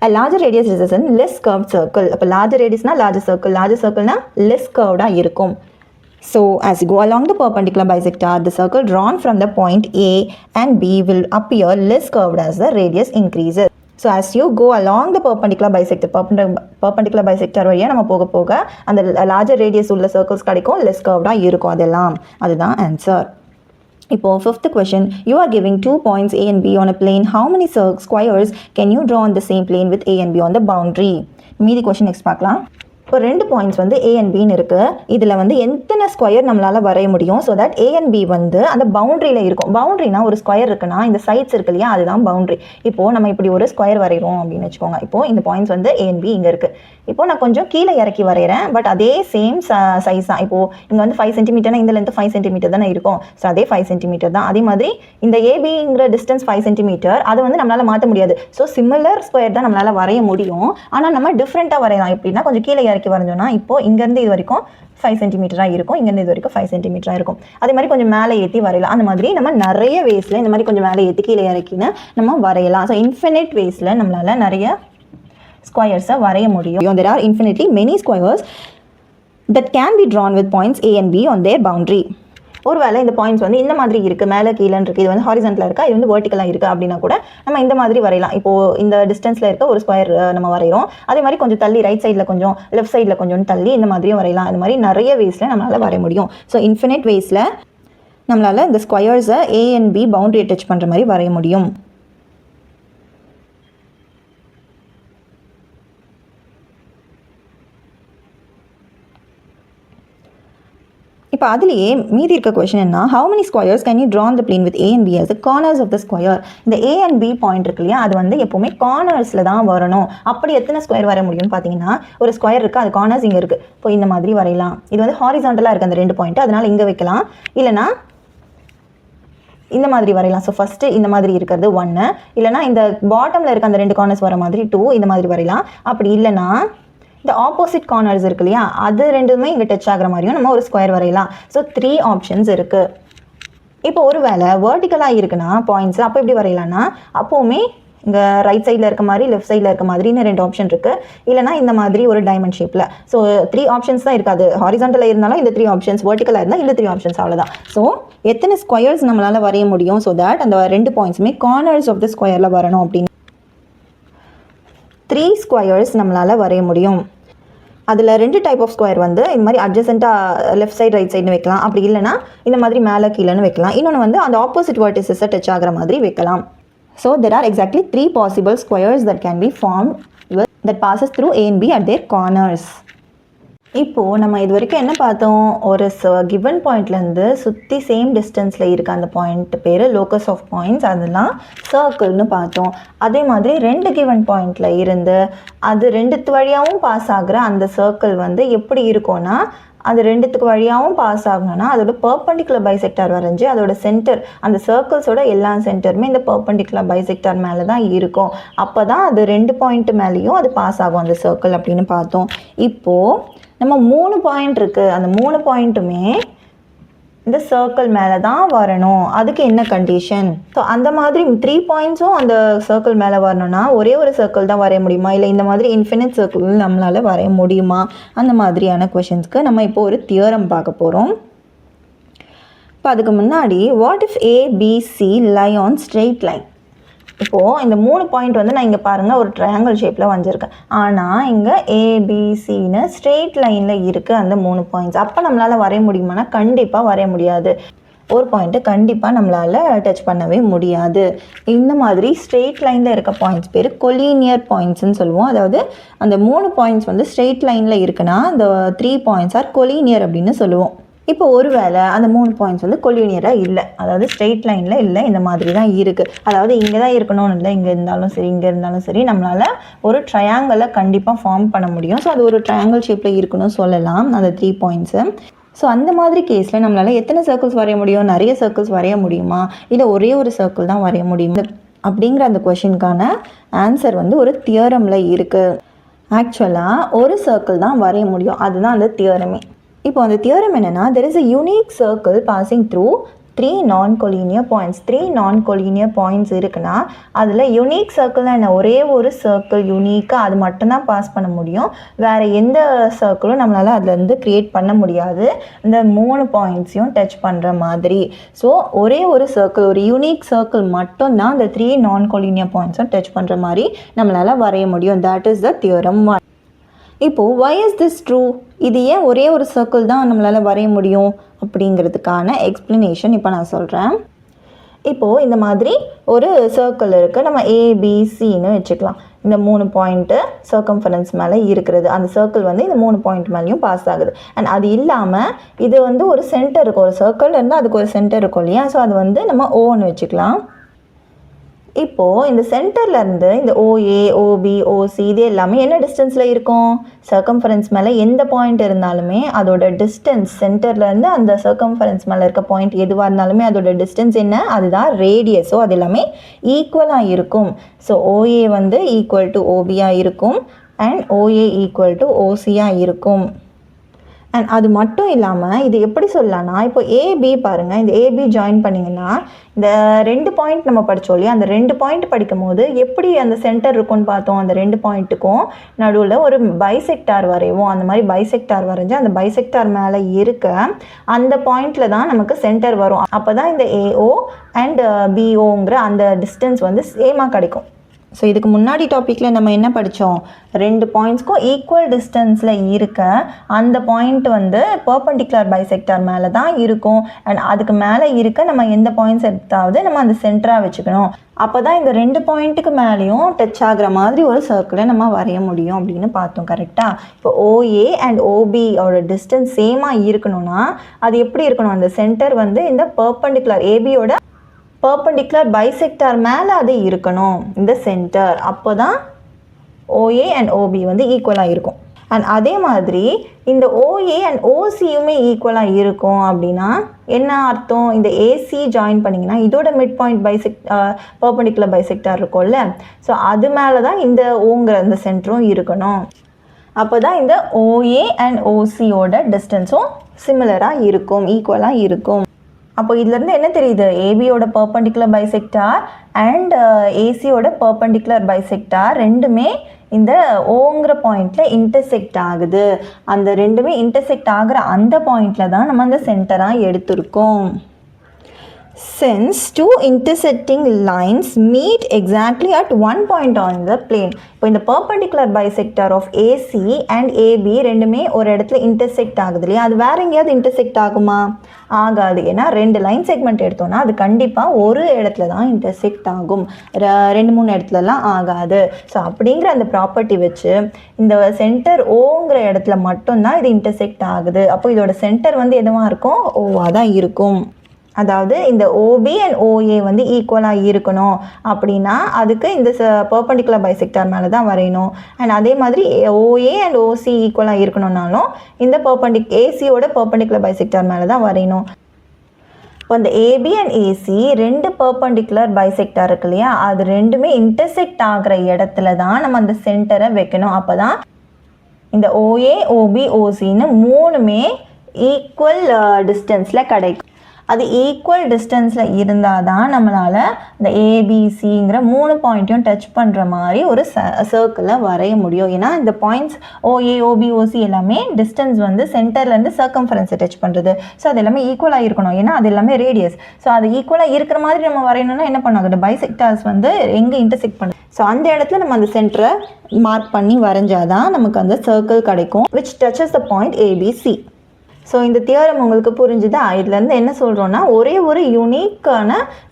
A larger radius is a less curved circle. அப்போ larger radius na larger circle na less curved இருக்கும். So as you go along the perpendicular bisector, the circle drawn from the point A and B will appear less curved as the radius increases. So as you go along the perpendicular bisector வழியாக நம்ம போக போக அந்த larger radius உள்ள circles கிடைக்கும், less curved இருக்கும். அதெல்லாம் அதுதான் ஆன்சர். இப்போ fifth question, you are giving 2 points A and B on a plane. How many squares can you draw on the same plane with A and B on the boundary? மீதி question next பார்க்கலாம். இப்போ 2 points வந்து A and Bன்னு இருக்குது. இதில் வந்து எத்தனை square நம்மளால் வரைய முடியும்? So that A and B வந்து அந்த பவுண்ட்ரியில் இருக்கும். பவுண்ட்ரினா ஒரு ஸ்கொயர் இருக்குன்னா இந்த சைட்ஸ் இருக்கு இல்லையா, அதுதான் பவுண்ட்ரி. இப்போது நம்ம இப்படி ஒரு ஸ்கொயர் வரைகிறோம் அப்படின்னு வச்சுக்கோங்க. இப்போது இந்த பாயிண்ட்ஸ் வந்து A and B இங்கே இருக்குது. இப்போது நான் கொஞ்சம் கீழே இறக்கி வரைகிறேன், பட் அதே சேம் சைஸ் தான். இப்போது இங்கே வந்து 5 சென்டிமீட்டர்னா இந்த லென்த்து 5 சென்டிமீட்டர் தானே இருக்கும். ஸோ அதே 5 சென்டிமீட்டர் தான். அதே மாதிரி இந்த ஏபிங்கிற டிஸ்டன்ஸ் 5 சென்டிமீட்டர், அதை வந்து நம்மளால் மாற்ற முடியாது. ஸோ சிமிலர் ஸ்கொயர் தான் நம்மளால் வரைய முடியும். ஆனால் நம்ம டிஃப்ரெண்ட்டாக வரையலாம். எப்படின்னா கொஞ்சம் கீழே இறக்கி வரைஞ்சோன்னா இப்போ இங்கேருந்து இது வரைக்கும் 5 சென்டிமீட்டராக இருக்கும், இங்கேருந்து இது வரைக்கும் 5 சென்டிமீட்டராக இருக்கும். அதே மாதிரி கொஞ்சம் மேலே ஏற்றி வரையலாம். அந்த மாதிரி நம்ம நிறைய வேஸில் இந்த மாதிரி கொஞ்சம் மேலே ஏற்றி கீழே இறக்கின்னு நம்ம வரையலாம். ஸோ இன்ஃபினிட் வேஸில் நம்மளால் நிறைய ஸ்கொயர்ஸை வரைய முடியும். There are infinitely many squares that can be drawn with points A and B on their boundary. ஒருவேளை இந்த பாயிண்ட்ஸ் வந்து இந்த மாதிரி இருக்குது, மேலே கீழேன்னு இருக்குது, இது வந்து ஹாரிசன்டலாக இருக்கா, இது வந்து வெர்டிக்கலாக இருக்குது அப்படின்னா கூட நம்ம இந்த மாதிரி வரையலாம். இப்போது இந்த டிஸ்டன்ஸில் இருக்க ஒரு ஸ்கொயர் நம்ம வரைகிறோம். அதே மாதிரி கொஞ்சம் தள்ளி ரைட் சைடில் கொஞ்சம் லெஃப்ட் சைடில் கொஞ்சம் தள்ளி இந்த மாதிரியும் வரையலாம். அது மாதிரி நிறைய வேஸில் நம்மளால் வரைய முடியும். ஸோ இன்ஃபினிட் வேஸில் நம்மளால் இந்த ஸ்கொயர்ஸை A and B boundary touch பண்ணுற மாதிரி வரைய முடியும். இப்போ அதுலேயே மீதி இருக்க கொஸ்டின் என்ன, how many squares can you draw the plane with A and B as the corners of the square? இந்த A and B பாயிண்ட் இருக்கு இல்லையா, அது வந்து எப்போவுமே கார்னர்ஸில் தான் வரணும். அப்படி எத்தனை ஸ்கொயர் வர முடியும்னு பார்த்தீங்கன்னா, ஒரு ஸ்கொயர் இருக்குது, அது கார்னர்ஸ் இங்கே இருக்குது. இப்போ இந்த மாதிரி வரையலாம். இது வந்து ஹாரிசான்டலாக இருக்குது அந்த 2 பாயிண்ட், அதனால் இங்கே வைக்கலாம். இல்லைனா இந்த மாதிரி வரையலாம். ஸோ ஃபஸ்ட்டு இந்த மாதிரி இருக்கிறது 1, இல்லைனா இந்த பாட்டமில் இருக்க அந்த 2 கார்னர்ஸ் வர மாதிரி 2, இந்த மாதிரி வரையலாம். அப்படி இல்லைனா இந்த ஆப்போசிட் கார்னர்ஸ் இருக்கு இல்லையா, அது ரெண்டுமே இங்கே டச் ஆகிற மாதிரியும் நம்ம ஒரு ஸ்கொயர் வரையலாம். ஸோ 3 ஆப்ஷன்ஸ் இருக்குது. இப்போ ஒரு வேளை வேர்ட்டிக்கலாக இருக்குன்னா பாயிண்ட்ஸ் அப்போ எப்படி வரையலாம்னா, அப்போவுமே இங்கே ரைட் சைடில் இருக்க மாதிரி லெஃப்ட் சைடில் இருக்க மாதிரின்னு 2 ஆப்ஷன் இருக்குது. இல்லைனா இந்த மாதிரி ஒரு டைமண்ட் ஷேப்பில். ஸோ 3 ஆப்ஷன்ஸ் தான் இருக்காது. ஹாரிசான்டலாக இருந்தாலும் இந்த 3 ஆப்ஷன்ஸ், வேர்ட்டிக்கலாக இருந்தால் இந்த 3 ஆப்ஷன்ஸ், அவ்வளோதான். ஸோ எத்தனை ஸ்கொயர்ஸ் நம்மளால் வரைய முடியும்? ஸோ தட் அந்த 2 பாயிண்ட்ஸுமே கார்னர்ஸ் ஆஃப் த ஸ்கொயரில் வரணும் அப்படின்னு 3 ஸ்கொயர்ஸ் நம்மளால் வரைய முடியும். அதில் 2 டைப் ஆஃப் ஸ்கொயர் வந்து இந்த மாதிரி அட்ஜசென்ட்டாக லெஃப்ட் சைடு ரைட் சைடுன்னு வைக்கலாம். அப்படி இல்லைனா இந்த மாதிரி மேலே கீழேன்னு வைக்கலாம். இன்னொன்று வந்து அந்த ஆப்போசிட் வெர்டிசஸை டச் ஆகிற மாதிரி வைக்கலாம். So there are exactly 3 possible squares that can be formed that passes through A and B at their corners. இப்போது நம்ம இது வரைக்கும் என்ன பார்த்தோம்? ஒரு கிவன் பாயிண்ட்லேருந்து சுற்றி சேம் டிஸ்டன்ஸில் இருக்க அந்த பாயிண்ட் பேர் லோக்கஸ் ஆஃப் பாயிண்ட்ஸ், அதெல்லாம் சர்க்கிள்னு பார்த்தோம். அதே மாதிரி 2 கிவன் பாயிண்டில் இருந்து அது 2 வழியாகவும் பாஸ் ஆகிற அந்த சர்க்கிள் வந்து எப்படி இருக்கும்னா, அது 2 வழியாகவும் பாஸ் ஆகணும்னா அதோட பர்பண்டிகுலர் பைசெக்டார் வரைஞ்சி அதோட சென்டர், அந்த சர்க்கிள்ஸோட எல்லா சென்டருமே இந்த பர்பண்டிகுலர் பைசெக்டார் மேலே தான் இருக்கும். அப்போ தான் அது 2 பாயிண்ட் மேலேயும் அது பாஸ் ஆகும் அந்த சர்க்கிள் அப்படின்னு பார்த்தோம். இப்போது நம்ம 3 பாயிண்ட் இருக்குது, அந்த 3 பாயிண்ட்டுமே இந்த சர்க்கிள் மேலே தான் வரணும். அதுக்கு என்ன கண்டிஷன்? ஸோ அந்த மாதிரி 3 பாயிண்ட்ஸும் அந்த சர்க்கிள் மேலே வரணும்னா ஒரே ஒரு சர்க்கிள் தான் வரைய முடியுமா, இல்லை இந்த மாதிரி இன்ஃபினிட் சர்க்கிள் நம்மளால் வரைய முடியுமா? அந்த மாதிரியான கொஷின்ஸ்க்கு நம்ம இப்போ ஒரு தியரம் பார்க்க போகிறோம். இப்போ அதுக்கு முன்னாடி what if ABC lie on straight line? இப்போது இந்த 3 பாயிண்ட் வந்து நான் இங்கே பாருங்கள் ஒரு ட்ரையாங்கிள் ஷேப்பில் வரைஞ்சிருக்கேன். ஆனால் இங்கே ABCன்னு ஸ்ட்ரெயிட் லைனில் இருக்குது அந்த 3 பாயிண்ட்ஸ். அப்போ நம்மளால் வரைய முடியுமானா கண்டிப்பாக வரைய முடியாது. ஒரு பாயிண்ட்டை கண்டிப்பாக நம்மளால் டச் பண்ணவே முடியாது. இந்த மாதிரி ஸ்ட்ரெயிட் லைனில் இருக்க பாயிண்ட்ஸ் பேர் கொலீனியர் பாயிண்ட்ஸ்ன்னு சொல்லுவோம். அதாவது அந்த 3 பாயிண்ட்ஸ் வந்து ஸ்ட்ரெயிட் லைனில் இருக்குன்னா அந்த 3 பாயிண்ட்ஸ் ஆர் கொலீனியர் அப்படின்னு சொல்லுவோம். இப்போ ஒரு வேளை அந்த 3 பாயிண்ட்ஸ் வந்து கொலீனியராக இல்லை, அதாவது ஸ்ட்ரெயிட் லைனில் இல்லை, இந்த மாதிரி தான் இருக்குது. அதாவது இங்கே தான் இருக்கணும்னு இல்லை, இங்கே இருந்தாலும் சரி இங்கே இருந்தாலும் சரி நம்மளால் ஒரு ட்ரையாங்கிளை கண்டிப்பாக ஃபார்ம் பண்ண முடியும். ஸோ அது ஒரு ட்ரையாங்கிள் ஷேப்பில் இருக்கணும்னு சொல்லலாம் அந்த 3 பாயிண்ட்ஸு. ஸோ அந்த மாதிரி கேஸில் நம்மளால் எத்தனை சர்க்கிள்ஸ் வரைய முடியும்? நிறைய சர்க்கிள்ஸ் வரைய முடியுமா, இல்லை ஒரே ஒரு சர்க்கிள் தான் வரைய முடியுமா அப்படிங்கிற அந்த கொஷினுக்கான ஆன்சர் வந்து ஒரு தியரமில் இருக்குது. ஆக்சுவலாக ஒரு சர்க்கிள் தான் வரைய முடியும், அதுதான் அந்த தியரமே. இப்போ அந்த தியரம் என்னென்னா, there is a unique circle passing through 3 non-collinear points. 3 non-collinear points இருக்குன்னா அதில் யூனிக் சர்க்கிள்னா என்ன, ஒரே ஒரு சர்க்கிள் யூனிக்காக அது மட்டும்தான் பாஸ் பண்ண முடியும். வேறு எந்த சர்க்கிளும் நம்மளால் அதுலேருந்து க்ரியேட் பண்ண முடியாது இந்த 3 பாயிண்ட்ஸையும் டச் பண்ணுற மாதிரி. ஸோ ஒரே ஒரு சர்க்கிள், ஒரு யூனிக் சர்க்கிள் மட்டும்தான் அந்த 3 non-collinear பாயிண்ட்ஸும் டச் பண்ணுற மாதிரி நம்மளால் வரைய முடியும். That is the theorem 1. இப்போது why is this true? இது ஏன் ஒரே ஒரு சர்க்கிள் தான் நம்மளால் வரைய முடியும் அப்படிங்கிறதுக்கான எக்ஸ்ப்ளனேஷன் இப்போ நான் சொல்கிறேன். இப்போது இந்த மாதிரி ஒரு சர்க்கிள் இருக்குது, நம்ம ABCன்னு வச்சுக்கலாம். இந்த 3 பாயிண்ட்டு சர்க்கம்ஃபரன்ஸ் மேலே இருக்கிறது, அந்த சர்க்கிள் வந்து இந்த 3 பாயிண்ட் மேலேயும் பாஸ் ஆகுது. அண்ட் அது இல்லாமல் இது வந்து ஒரு சென்டர் இருக்கும், ஒரு சர்க்கிள் இருந்தால் அதுக்கு ஒரு சென்டர் இருக்கும் இல்லையா? ஸோ அது வந்து நம்ம Oன்னு வச்சுக்கலாம். இப்போது இந்த சென்டர்லேருந்து இந்த OA, OB, OC இது எல்லாமே என்ன டிஸ்டன்ஸில் இருக்கும்? சர்க்கம்ஃபரன்ஸ் மேலே எந்த பாயிண்ட் இருந்தாலுமே அதோட டிஸ்டன்ஸ், சென்டர்லேருந்து அந்த சர்க்கம்ஃபரன்ஸ் மேலே இருக்க பாயிண்ட் எதுவாக இருந்தாலுமே அதோட டிஸ்டன்ஸ் என்ன? அதுதான் ரேடியஸ். ஸோ அது எல்லாமே ஈக்குவலாக இருக்கும். ஸோ OA வந்து ஈக்குவல் டு OBயாக இருக்கும் அண்ட் OA ஈக்குவல் டு OCயாக இருக்கும். அண்ட் அது மட்டும் இல்லாமல் இது எப்படி சொல்லலாம்னா, இப்போ AB பாருங்கள், இந்த AB ஜாயின் பண்ணிங்கன்னா இந்த 2 பாயிண்ட் நம்ம படித்தோம் இல்லையா, அந்த 2 பாயிண்ட் படிக்கும் போது எப்படி அந்த சென்டர் இருக்கும்னு பார்த்தோம். அந்த 2 பாயிண்ட்டுக்கும் நடுவில் ஒரு பைசெக்டார் வரைவோம். அந்த மாதிரி பைசெக்டார் வரைஞ்சி அந்த பைசெக்டார் மேலே இருக்க அந்த பாயிண்டில் தான் நமக்கு சென்டர் வரும். அப்போ தான் இந்த AO அண்ட் BOங்கிற அந்த டிஸ்டன்ஸ் வந்து சேமாக கிடைக்கும். ஸோ இதுக்கு முன்னாடி டாப்பிக்கில் நம்ம என்ன படித்தோம்? 2 பாயிண்ட்ஸ்க்கும் ஈக்குவல் டிஸ்டன்ஸில் இருக்க அந்த பாயிண்ட் வந்து பர்பண்டிகுலர் பைசெக்டார் மேலே தான் இருக்கும். அண்ட் அதுக்கு மேலே இருக்க நம்ம எந்த பாயிண்ட்ஸ் எடுத்தாவது நம்ம அந்த சென்டராக வச்சுக்கணும். அப்போ தான் இந்த 2 பாயிண்ட்டுக்கு மேலேயும் டச் ஆகிற மாதிரி ஒரு சர்க்கிளை நம்ம வரைய முடியும் அப்படின்னு பார்த்தோம். கரெக்டாக? இப்போ OA அண்ட் OBயோட டிஸ்டன்ஸ் சேமாக இருக்கணும்னா அது எப்படி இருக்கணும்? அந்த சென்டர் வந்து இந்த பர்பண்டிகுலர் ABயோட பர்பண்டிகுலர் பைசெக்டார் மேலே அது இருக்கணும் இந்த சென்டர். அப்போ தான் OA அண்ட் OB வந்து ஈக்குவலாக இருக்கும். அண்ட் அதே மாதிரி இந்த OA அண்ட் OCயுமே ஈக்குவலாக இருக்கும். அப்படின்னா என்ன அர்த்தம்? இந்த AC ஜாயின் பண்ணிங்கன்னா இதோட மிட் பாயிண்ட் பர்பண்டிகுலர் பைசெக்டார் இருக்கும்ல, ஸோ அது மேலே தான் இந்த ஓங்கிற அந்த சென்டரும் இருக்கணும். அப்போ தான் இந்த OA அண்ட் OCயோட டிஸ்டன்ஸும் சிமிலராக இருக்கும், ஈக்குவலாக இருக்கும். அப்போ இதுலேருந்து என்ன தெரியுது, ஏபியோட பர்பண்டிகுலர் பைசெக்டார் அண்ட் ஏசியோட பர்பண்டிகுலர் பைசெக்டார் ரெண்டுமே இந்த ஓங்கிற பாயிண்டில் இன்டர்செக்ட் ஆகுது. அந்த ரெண்டுமே இன்டர்செக்ட் ஆகிற அந்த பாயிண்டில் தான் நம்ம அந்த சென்டராக எடுத்திருக்கோம். Since two intersecting lines meet exactly at one point on the plane, இப்போ இந்த perpendicular bisector of AC and AB ரெண்டுமே ஒரு இடத்துல intersect ஆகுது இல்லையா, அது வேற எங்கேயாவது intersect ஆகுமா? ஆகாது. ஏன்னா ரெண்டு லைன் செக்மெண்ட் எடுத்தோம்னா அது கண்டிப்பாக ஒரு இடத்துல தான் intersect ஆகும், 2-3 இடத்துலலாம் ஆகாது. ஸோ அப்படிங்கிற அந்த ப்ராப்பர்ட்டி வச்சு இந்த சென்டர் ஓங்கிற இடத்துல மட்டும்தான் இது intersect ஆகுது. அப்போ இதோட சென்டர் வந்து எதுவாக இருக்கும், ஓவாக தான் இருக்கும். அதாவது இந்த OB அண்ட் OA வந்து ஈக்குவலாக இருக்கணும் அப்படின்னா அதுக்கு இந்த பர்பண்டிகுலர் பைசெக்டார் மேலே தான் வரையணும். அண்ட் அதே மாதிரி OA அண்ட் OC ஈக்குவலாக இருக்கணும்னாலும் இந்த ஏசியோட பர்பண்டிகுலர் பைசெக்டார் மேலே தான் வரையணும். இப்போ இந்த AB அண்ட் AC ரெண்டு பர்பண்டிகுலர் பைசெக்டார் இருக்கு இல்லையா, அது ரெண்டுமே இன்டர்செக்ட் ஆகிற இடத்துல தான் நம்ம அந்த சென்டரை வைக்கணும். அப்போ தான் இந்த OA OB OCன்னு மூணுமே ஈக்குவல் டிஸ்டன்ஸில் கிடைக்கும். அது ஈக்குவல் டிஸ்டன்ஸில் இருந்தால் தான் நம்மளால் இந்த ஏபிசிங்கிற 3 பாயிண்ட்டையும் டச் பண்ணுற மாதிரி ஒரு சர்க்கிளை வரைய முடியும். ஏன்னா இந்த பாயிண்ட்ஸ் OA OB OC எல்லாமே டிஸ்டன்ஸ் வந்து சென்டர்லேருந்து சர்க்கம்ஃபரன்ஸை டச் பண்ணுறது. ஸோ அது எல்லாமே ஈக்குவலாக இருக்கணும், ஏன்னா அது எல்லாமே ரேடியஸ். ஸோ அது ஈக்குவலாக இருக்கிற மாதிரி நம்ம வரையணும்னா என்ன பண்ணாங்க, பைசெக்டார்ஸ் வந்து எங்கே இன்டர்செக்ட் பண்ணுது, ஸோ அந்த இடத்துல நம்ம அந்த சென்டரை மார்க் பண்ணி வரைஞ்சாதான் நமக்கு அந்த சர்க்கிள் கிடைக்கும், which duchess the point ABC. So இந்த தியரம் உங்களுக்கு புரிஞ்சுதா? இதுலேருந்து என்ன சொல்கிறோன்னா, ஒரே ஒரு யூனிக்கான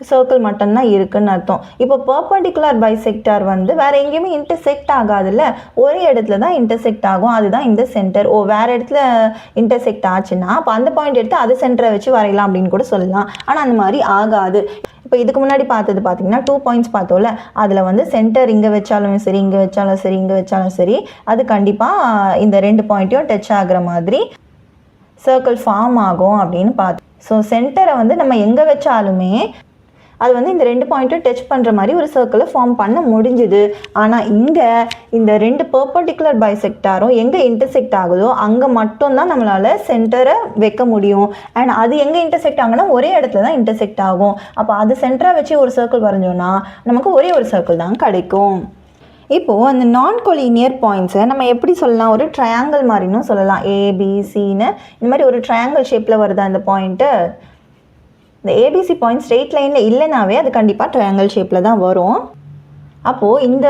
சர்க்கிள் மட்டும்தான் இருக்குதுன்னு அர்த்தம். இப்போ பர்பண்டிகுலர் பைசெக்டார் வந்து வேறு எங்கேயுமே இன்டர்செக்ட் ஆகாதுல்ல, ஒரே இடத்துல தான் இன்டர்செக்ட் ஆகும், அதுதான் இந்த சென்டர். வேறு இடத்துல இன்டர்செக்ட் ஆச்சுன்னா அப்போ அந்த பாயிண்ட் எடுத்து அது சென்டரை வச்சு வரையலாம் அப்படின்னு கூட சொல்லலாம். ஆனால் அந்த மாதிரி ஆகாது. இப்போ இதுக்கு முன்னாடி பார்த்தது பார்த்தீங்கன்னா 2 பாயிண்ட்ஸ் பார்த்தோம்ல, அதில் வந்து சென்டர் இங்கே வச்சாலும் சரி, இங்கே வச்சாலும் சரி, இங்கே வச்சாலும் சரி, அது கண்டிப்பாக இந்த 2 பாயிண்ட்டையும் டச் ஆகிற மாதிரி சர்க்கிள் ஃபார்ம் ஆகும் அப்படின்னு பார்த்தோம். ஸோ சென்டரை வந்து நம்ம எங்கே வச்சாலுமே அது வந்து இந்த 2 பாயிண்ட்டும் டச் பண்ணுற மாதிரி ஒரு சர்க்கிளை ஃபார்ம் பண்ண முடிஞ்சுது. ஆனால் இங்கே இந்த 2 பர்பண்டிகுலர் பைசெக்டாரும் எங்கே இன்டர்செக்ட் ஆகுதோ அங்கே மட்டும்தான் நம்மளால் சென்டரை வைக்க முடியும். அண்ட் அது எங்கே இன்டர்செக்ட் ஆகுனா ஒரே இடத்துல தான் இன்டர்செக்ட் ஆகும். அப்போ அது சென்டரை வச்சு ஒரு சர்க்கிள் வரைஞ்சோன்னா நமக்கு ஒரே ஒரு சர்க்கிள் தான் கிடைக்கும். இப்போது அந்த நான் கொலினியர் பாயிண்ட்ஸை நம்ம எப்படி சொல்லலாம், ஒரு ட்ரையாங்கிள் மாதிரின்னு சொல்லலாம். ABCன்னு இந்த மாதிரி ஒரு ட்ரையாங்கிள் ஷேப்பில் வருது அந்த பாயிண்ட்டு. இந்த ABC பாயிண்ட் ஸ்ட்ரெயிட் லைனில் இல்லைனாவே அது கண்டிப்பாக ட்ரையாங்கிள் ஷேப்பில் தான் வரும். அப்போது இந்த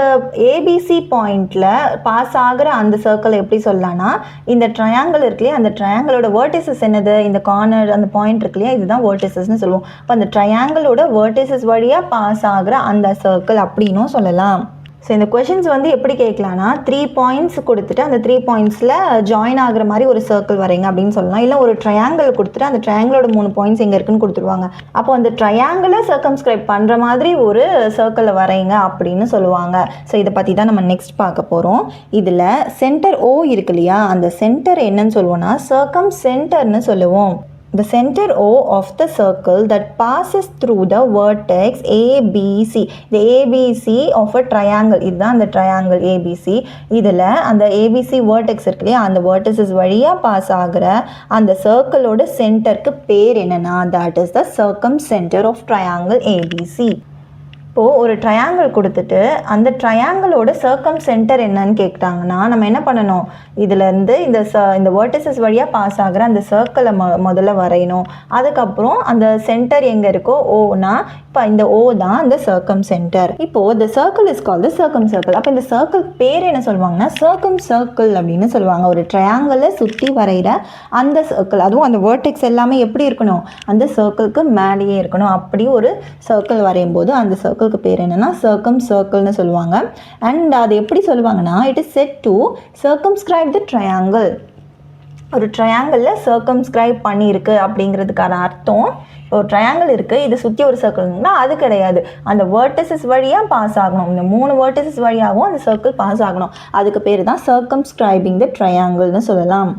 ABC பாயிண்டில் பாஸ் ஆகிற அந்த சர்க்கிளை எப்படி சொல்லலாம்னா, இந்த ட்ரையாங்கிள் இருக்குல்லையே, அந்த ட்ரையாங்கிளோட வேர்டிசஸ் என்னது, இந்த கார்னர் அந்த பாயிண்ட் இருக்குல்லையா, இதுதான் வேர்டிசஸ்ன்னு சொல்லுவோம். அப்போ அந்த ட்ரையாங்கிளோட வேர்டிசஸ் வழியாக பாஸ் ஆகிற அந்த சர்க்கிள் அப்படின்னும் சொல்லலாம். ஸோ இந்த கொஷின்ஸ் வந்து எப்படி கேட்கலான்னா, 3 பாயிண்ட்ஸ் கொடுத்துட்டு அந்த 3 பாயிண்ட்ஸில் ஜாயின் ஆகிற மாதிரி ஒரு சர்க்கிள் வரைங்க அப்படின்னு சொல்லலாம். இல்லை ஒரு ட்ரையாங்கிள் கொடுத்துட்டு அந்த ட்ரையாங்கிளோட 3 பாயிண்ட்ஸ் எங்கே இருக்குன்னு கொடுத்துருவாங்க. அப்போ அந்த ட்ரையாங்கிளை சர்க்கம்ஸ்கிரைப் பண்ணுற மாதிரி ஒரு சர்க்கிளை வரைங்க அப்படின்னு சொல்லுவாங்க. ஸோ இதை பற்றி தான் நம்ம நெக்ஸ்ட் பார்க்க போகிறோம். இதில் சென்டர் O இருக்கு இல்லையா, அந்த சென்டர் என்னன்னு சொல்லுவோம்னா சர்க்கம் சென்டர்னு சொல்லுவோம். The center O of the circle that passes through the vertex ABC. The ABC of a triangle. இதுதான் அந்த triangle ABC. இதில் அந்த ABC vertex இருக்கு இல்லையா, அந்த vertices வழியாக பாஸ் ஆகிற அந்த சர்க்கிளோட சென்டருக்கு பேர் என்னன்னா, that is the circumcenter of triangle ABC. இப்போது ஒரு ட்ரையாங்கிள் கொடுத்துட்டு அந்த ட்ரையாங்கிளோட சர்க்கம் சென்டர் என்னன்னு கேட்டாங்கன்னா நம்ம என்ன பண்ணணும், இதுலேருந்து இந்த வேர்டிசஸ் வழியாக பாஸ் ஆகிற அந்த சர்க்கிளை முதல்ல வரையணும். அதுக்கப்புறம் அந்த சென்டர் எங்கே இருக்கோ ஓனா, இப்போ இந்த O தான் அந்த சர்க்கம் சென்டர். இப்போது the circle is called the circum circle. அப்போ இந்த சர்க்கிள் பேர் என்ன சொல்லுவாங்கன்னா சர்க்கம் சர்க்கிள் அப்படின்னு சொல்லுவாங்க. ஒரு ட்ரையாங்கிளை சுற்றி வரைகிற அந்த சர்க்கிள், அதுவும் அந்த வேர்டெக்ஸ் எல்லாமே எப்படி இருக்கணும், அந்த சர்க்கிளுக்கு மேலேயே இருக்கணும். அப்படி ஒரு சர்க்கிள் வரையும் போது அந்த சர்க்கிளுக்கு பேர் என்னன்னா சர்க்கம் சர்க்கிள்னு சொல்லுவாங்க. அண்ட் அது எப்படி சொல்லுவாங்கன்னா, it is said to circumscribe the triangle. ஒரு ட்ரையாங்கிளில் சர்க்கம்ஸ்கிரைப் பண்ணியிருக்கு அப்படிங்கிறதுக்கான அர்த்தம், ஒரு ட்ரையாங்கிள் இருக்குது, இதை சுற்றி ஒரு சர்க்கிள்னா அது கிடையாது, அந்த வேர்டிசஸ் வழியாக பாஸ் ஆகணும். இந்த 3 வேர்டிசஸ் வழியாகவும் அந்த சர்க்கிள் பாஸ் ஆகணும். அதுக்கு பேர் தான் சர்க்கம்ஸ்கிரைபிங் த ட்ரையாங்கிள்னு சொல்லலாம்.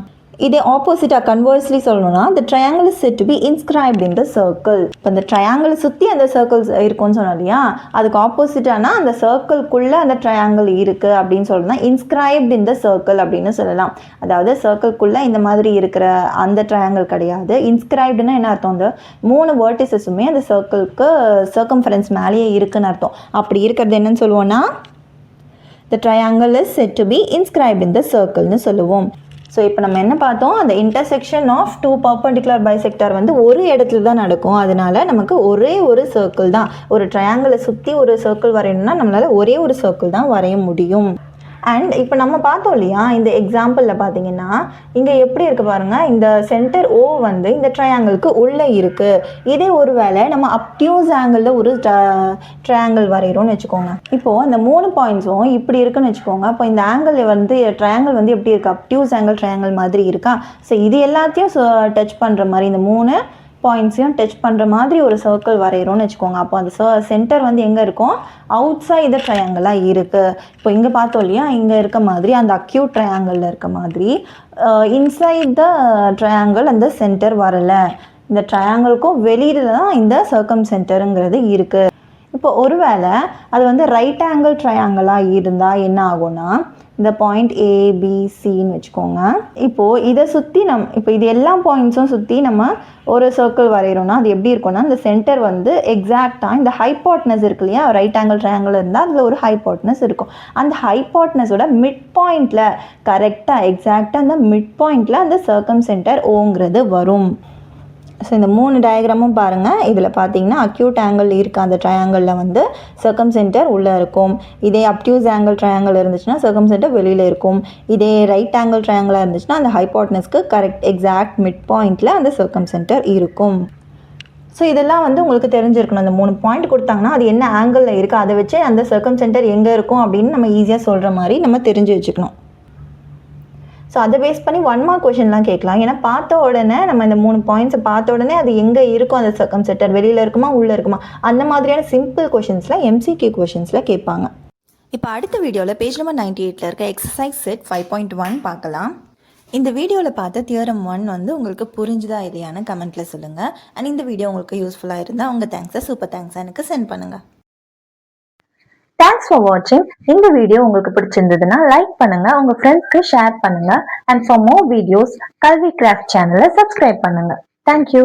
இதே ஆப்போசிட்டாக கன்வர்ஸ்லி சொல்லணும்னா the triangle is said to be inscribed in the circle. இப்போ அந்த ட்ரையாங்கிள் சுற்றி அந்த சர்க்கிள்ஸ் இருக்கும்னு சொன்னோம் இல்லையா, அதுக்கு ஆப்போசிட்டானா அந்த சர்க்கிள்குள்ளே அந்த ட்ரையாங்கிள் இருக்குது அப்படின்னு சொல்லலாம். இன்ஸ்கிரைப்ட் in the circle அப்படின்னு சொல்லலாம். அதாவது சர்க்கிள்குள்ளே இந்த மாதிரி இருக்கிற அந்த ட்ரையாங்கிள் கிடையாது. இன்ஸ்கிரைப்டுன்னா என்ன அர்த்தம், அந்த 3 வேர்டிசஸுமே அந்த சர்க்கிளுக்கு சர்க்கம்ஃபரன்ஸ் மேலேயே இருக்குன்னு அர்த்தம். அப்படி இருக்கிறது என்னன்னு சொல்லுவோம்னா the triangle is said to be inscribed in the circle-னு சொல்லுவோம். ஸோ இப்போ நம்ம என்ன பார்த்தோம், அந்த இன்டர்செக்ஷன் ஆஃப் 2 பர்பெண்டிகுலர் பைசெக்டார் வந்து ஒரு இடத்துல தான் நடக்கும். அதனால நமக்கு ஒரே ஒரு சர்க்கிள் தான், ஒரு ட்ரையாங்கிளை சுற்றி ஒரு சர்க்கிள் வரையணும்னா நம்மளால் ஒரே ஒரு சர்க்கிள் தான் வரைய முடியும். அண்ட் இப்போ நம்ம பார்த்தோம் இல்லையா, இந்த எக்ஸாம்பிளில் பார்த்தீங்கன்னா இங்கே எப்படி இருக்குது பாருங்கள், இந்த சென்டர் ஓ வந்து இந்த ட்ரையாங்கிளுக்கு உள்ளே இருக்குது. இதே ஒரு வேளை நம்ம அப்டியூஸ் ஆங்கிளில் ஒரு ட்ரையாங்கிள் வரைகிறோம்னு வச்சுக்கோங்க. இப்போது அந்த 3 பாயிண்ட்ஸும் இப்படி இருக்குன்னு வச்சுக்கோங்க. அப்போ இந்த ஆங்கிள் வந்து ட்ரையாங்கிள் வந்து எப்படி இருக்குது, அப்டியூஸ் ஆங்கிள் ட்ரையாங்கிள் மாதிரி இருக்கா. ஸோ இது எல்லாத்தையும் டச் பண்ணுற மாதிரி இந்த 3 பாயிண்ட்ஸையும் டச் பண்ணுற மாதிரி ஒரு சர்க்கிள் வரைகிறோன்னு வச்சுக்கோங்க. அப்போ அந்த சென்டர் வந்து எங்கே இருக்கும், அவுட் சைட் த ட்ரையாங்கிளாக இருக்குது. இப்போ இங்கே பார்த்தோம் இல்லையா, இங்கே இருக்க மாதிரி அந்த அக்யூட் ட்ரையாங்கிளில் இருக்க மாதிரி இன்சைட் த ட்ரையாங்கிள் அந்த சென்டர் வரலை. இந்த ட்ரையாங்கிளுக்கும் வெளியில் தான் இந்த சர்க்கம் சென்டருங்கிறது இருக்குது. இப்போ ஒருவேளை அது வந்து ரைட் ஆங்கிள் ட்ரையாங்கிளாக இருந்தால் என்ன ஆகும்னா, இந்த பாயிண்ட் ஏபிசின்னு வச்சுக்கோங்க. இப்போது இதை சுற்றி இப்போ இது எல்லா பாயிண்ட்ஸும் சுற்றி நம்ம ஒரு சர்க்கிள் வரைகிறோன்னா அது எப்படி இருக்கும்னா, இந்த சென்டர் வந்து எக்ஸாக்டாக இந்த ஹைபாட்னஸ் இருக்கு இல்லையா, ரைட் ஆங்கிள் ட்ரையாங்கிள் இருந்தால் அதில் ஒரு ஹைபாட்னஸ் இருக்கும். அந்த ஹைபாட்னஸோட மிட் பாயிண்டில் கரெக்டாக எக்ஸாக்டாக அந்த மிட் பாயிண்டில் அந்த சர்க்கம் சென்டர் ஓங்கிறது வரும். ஸோ இந்த 3 டயக்ராமும் பாருங்கள். இதில் பார்த்தீங்கன்னா அக்யூட் ஆங்கிள் இருக்க அந்த ட்ரையாங்கிளில் வந்து சர்க்கம் சென்டர் உள்ளே இருக்கும். இதே அப்டியூஸ் ஆங்கிள் ட்ரையாங்கிள் இருந்துச்சுன்னா சர்க்கம் சென்டர் வெளியில் இருக்கும். இதே ரைட் ஆங்கிள் ட்ரையாங்கிளாக இருந்துச்சுன்னா அந்த ஹைபாட்னஸ்க்கு கரெக்ட் எக்ஸாக்ட் மிட் பாயிண்டில் அந்த சர்க்கம் சென்டர் இருக்கும். ஸோ இதெல்லாம் வந்து உங்களுக்கு தெரிஞ்சிருக்கணும். அந்த 3 பாயிண்ட் கொடுத்தாங்கன்னா அது என்ன ஆங்கிளில் இருக்குது, அதை வச்சு அந்த சர்க்கம் சென்டர் எங்கே இருக்கும் அப்படின்னு நம்ம ஈஸியாக சொல்கிற மாதிரி நம்ம தெரிஞ்சு வச்சுக்கணும். ஸோ அதை பேஸ் பண்ணி 1 மார்க் கொஷின்லாம் கேட்கலாம். ஏன்னா பார்த்த உடனே நம்ம இந்த 3 பாயிண்ட்ஸை பார்த்த உடனே அது எங்கே இருக்கும், அந்த சர்க்கம் சென்டர் வெளியில் இருக்குமா உள்ளே இருக்குமா, அந்த மாதிரியான சிம்பிள் கொஷின்ஸில் MCQ கொஷின்ஸில் கேட்பாங்க. இப்போ அடுத்த வீடியோவில் பேஜ் நம்பர் 98 இருக்க எக்ஸசைஸ் செட் 5.1 பார்க்கலாம். இந்த வீடியோவில் பார்த்த தியரம் 1 வந்து உங்களுக்கு புரிஞ்சுதா இல்லையான்னு கமெண்ட்டில் சொல்லுங்கள். அண்ட் இந்த வீடியோ உங்களுக்கு யூஸ்ஃபுல்லாக இருந்தால் உங்கள் தேங்க்ஸை சூப்பர் தேங்க்ஸை எனக்கு சென்ட் பண்ணுங்கள். தேங்க்ஸ் ஃபார் வாட்சிங். இந்த வீடியோ உங்களுக்கு பிடிச்சிருந்ததுன்னா லைக் பண்ணுங்க, உங்க ஃப்ரெண்ட்ஸ்க்கு ஷேர் பண்ணுங்க. அண்ட் ஃபார் மோர் வீடியோஸ் கல்வி கிராஃப்ட் சேனலை சப்ஸ்கிரைப் பண்ணுங்க. தேங்க்யூ.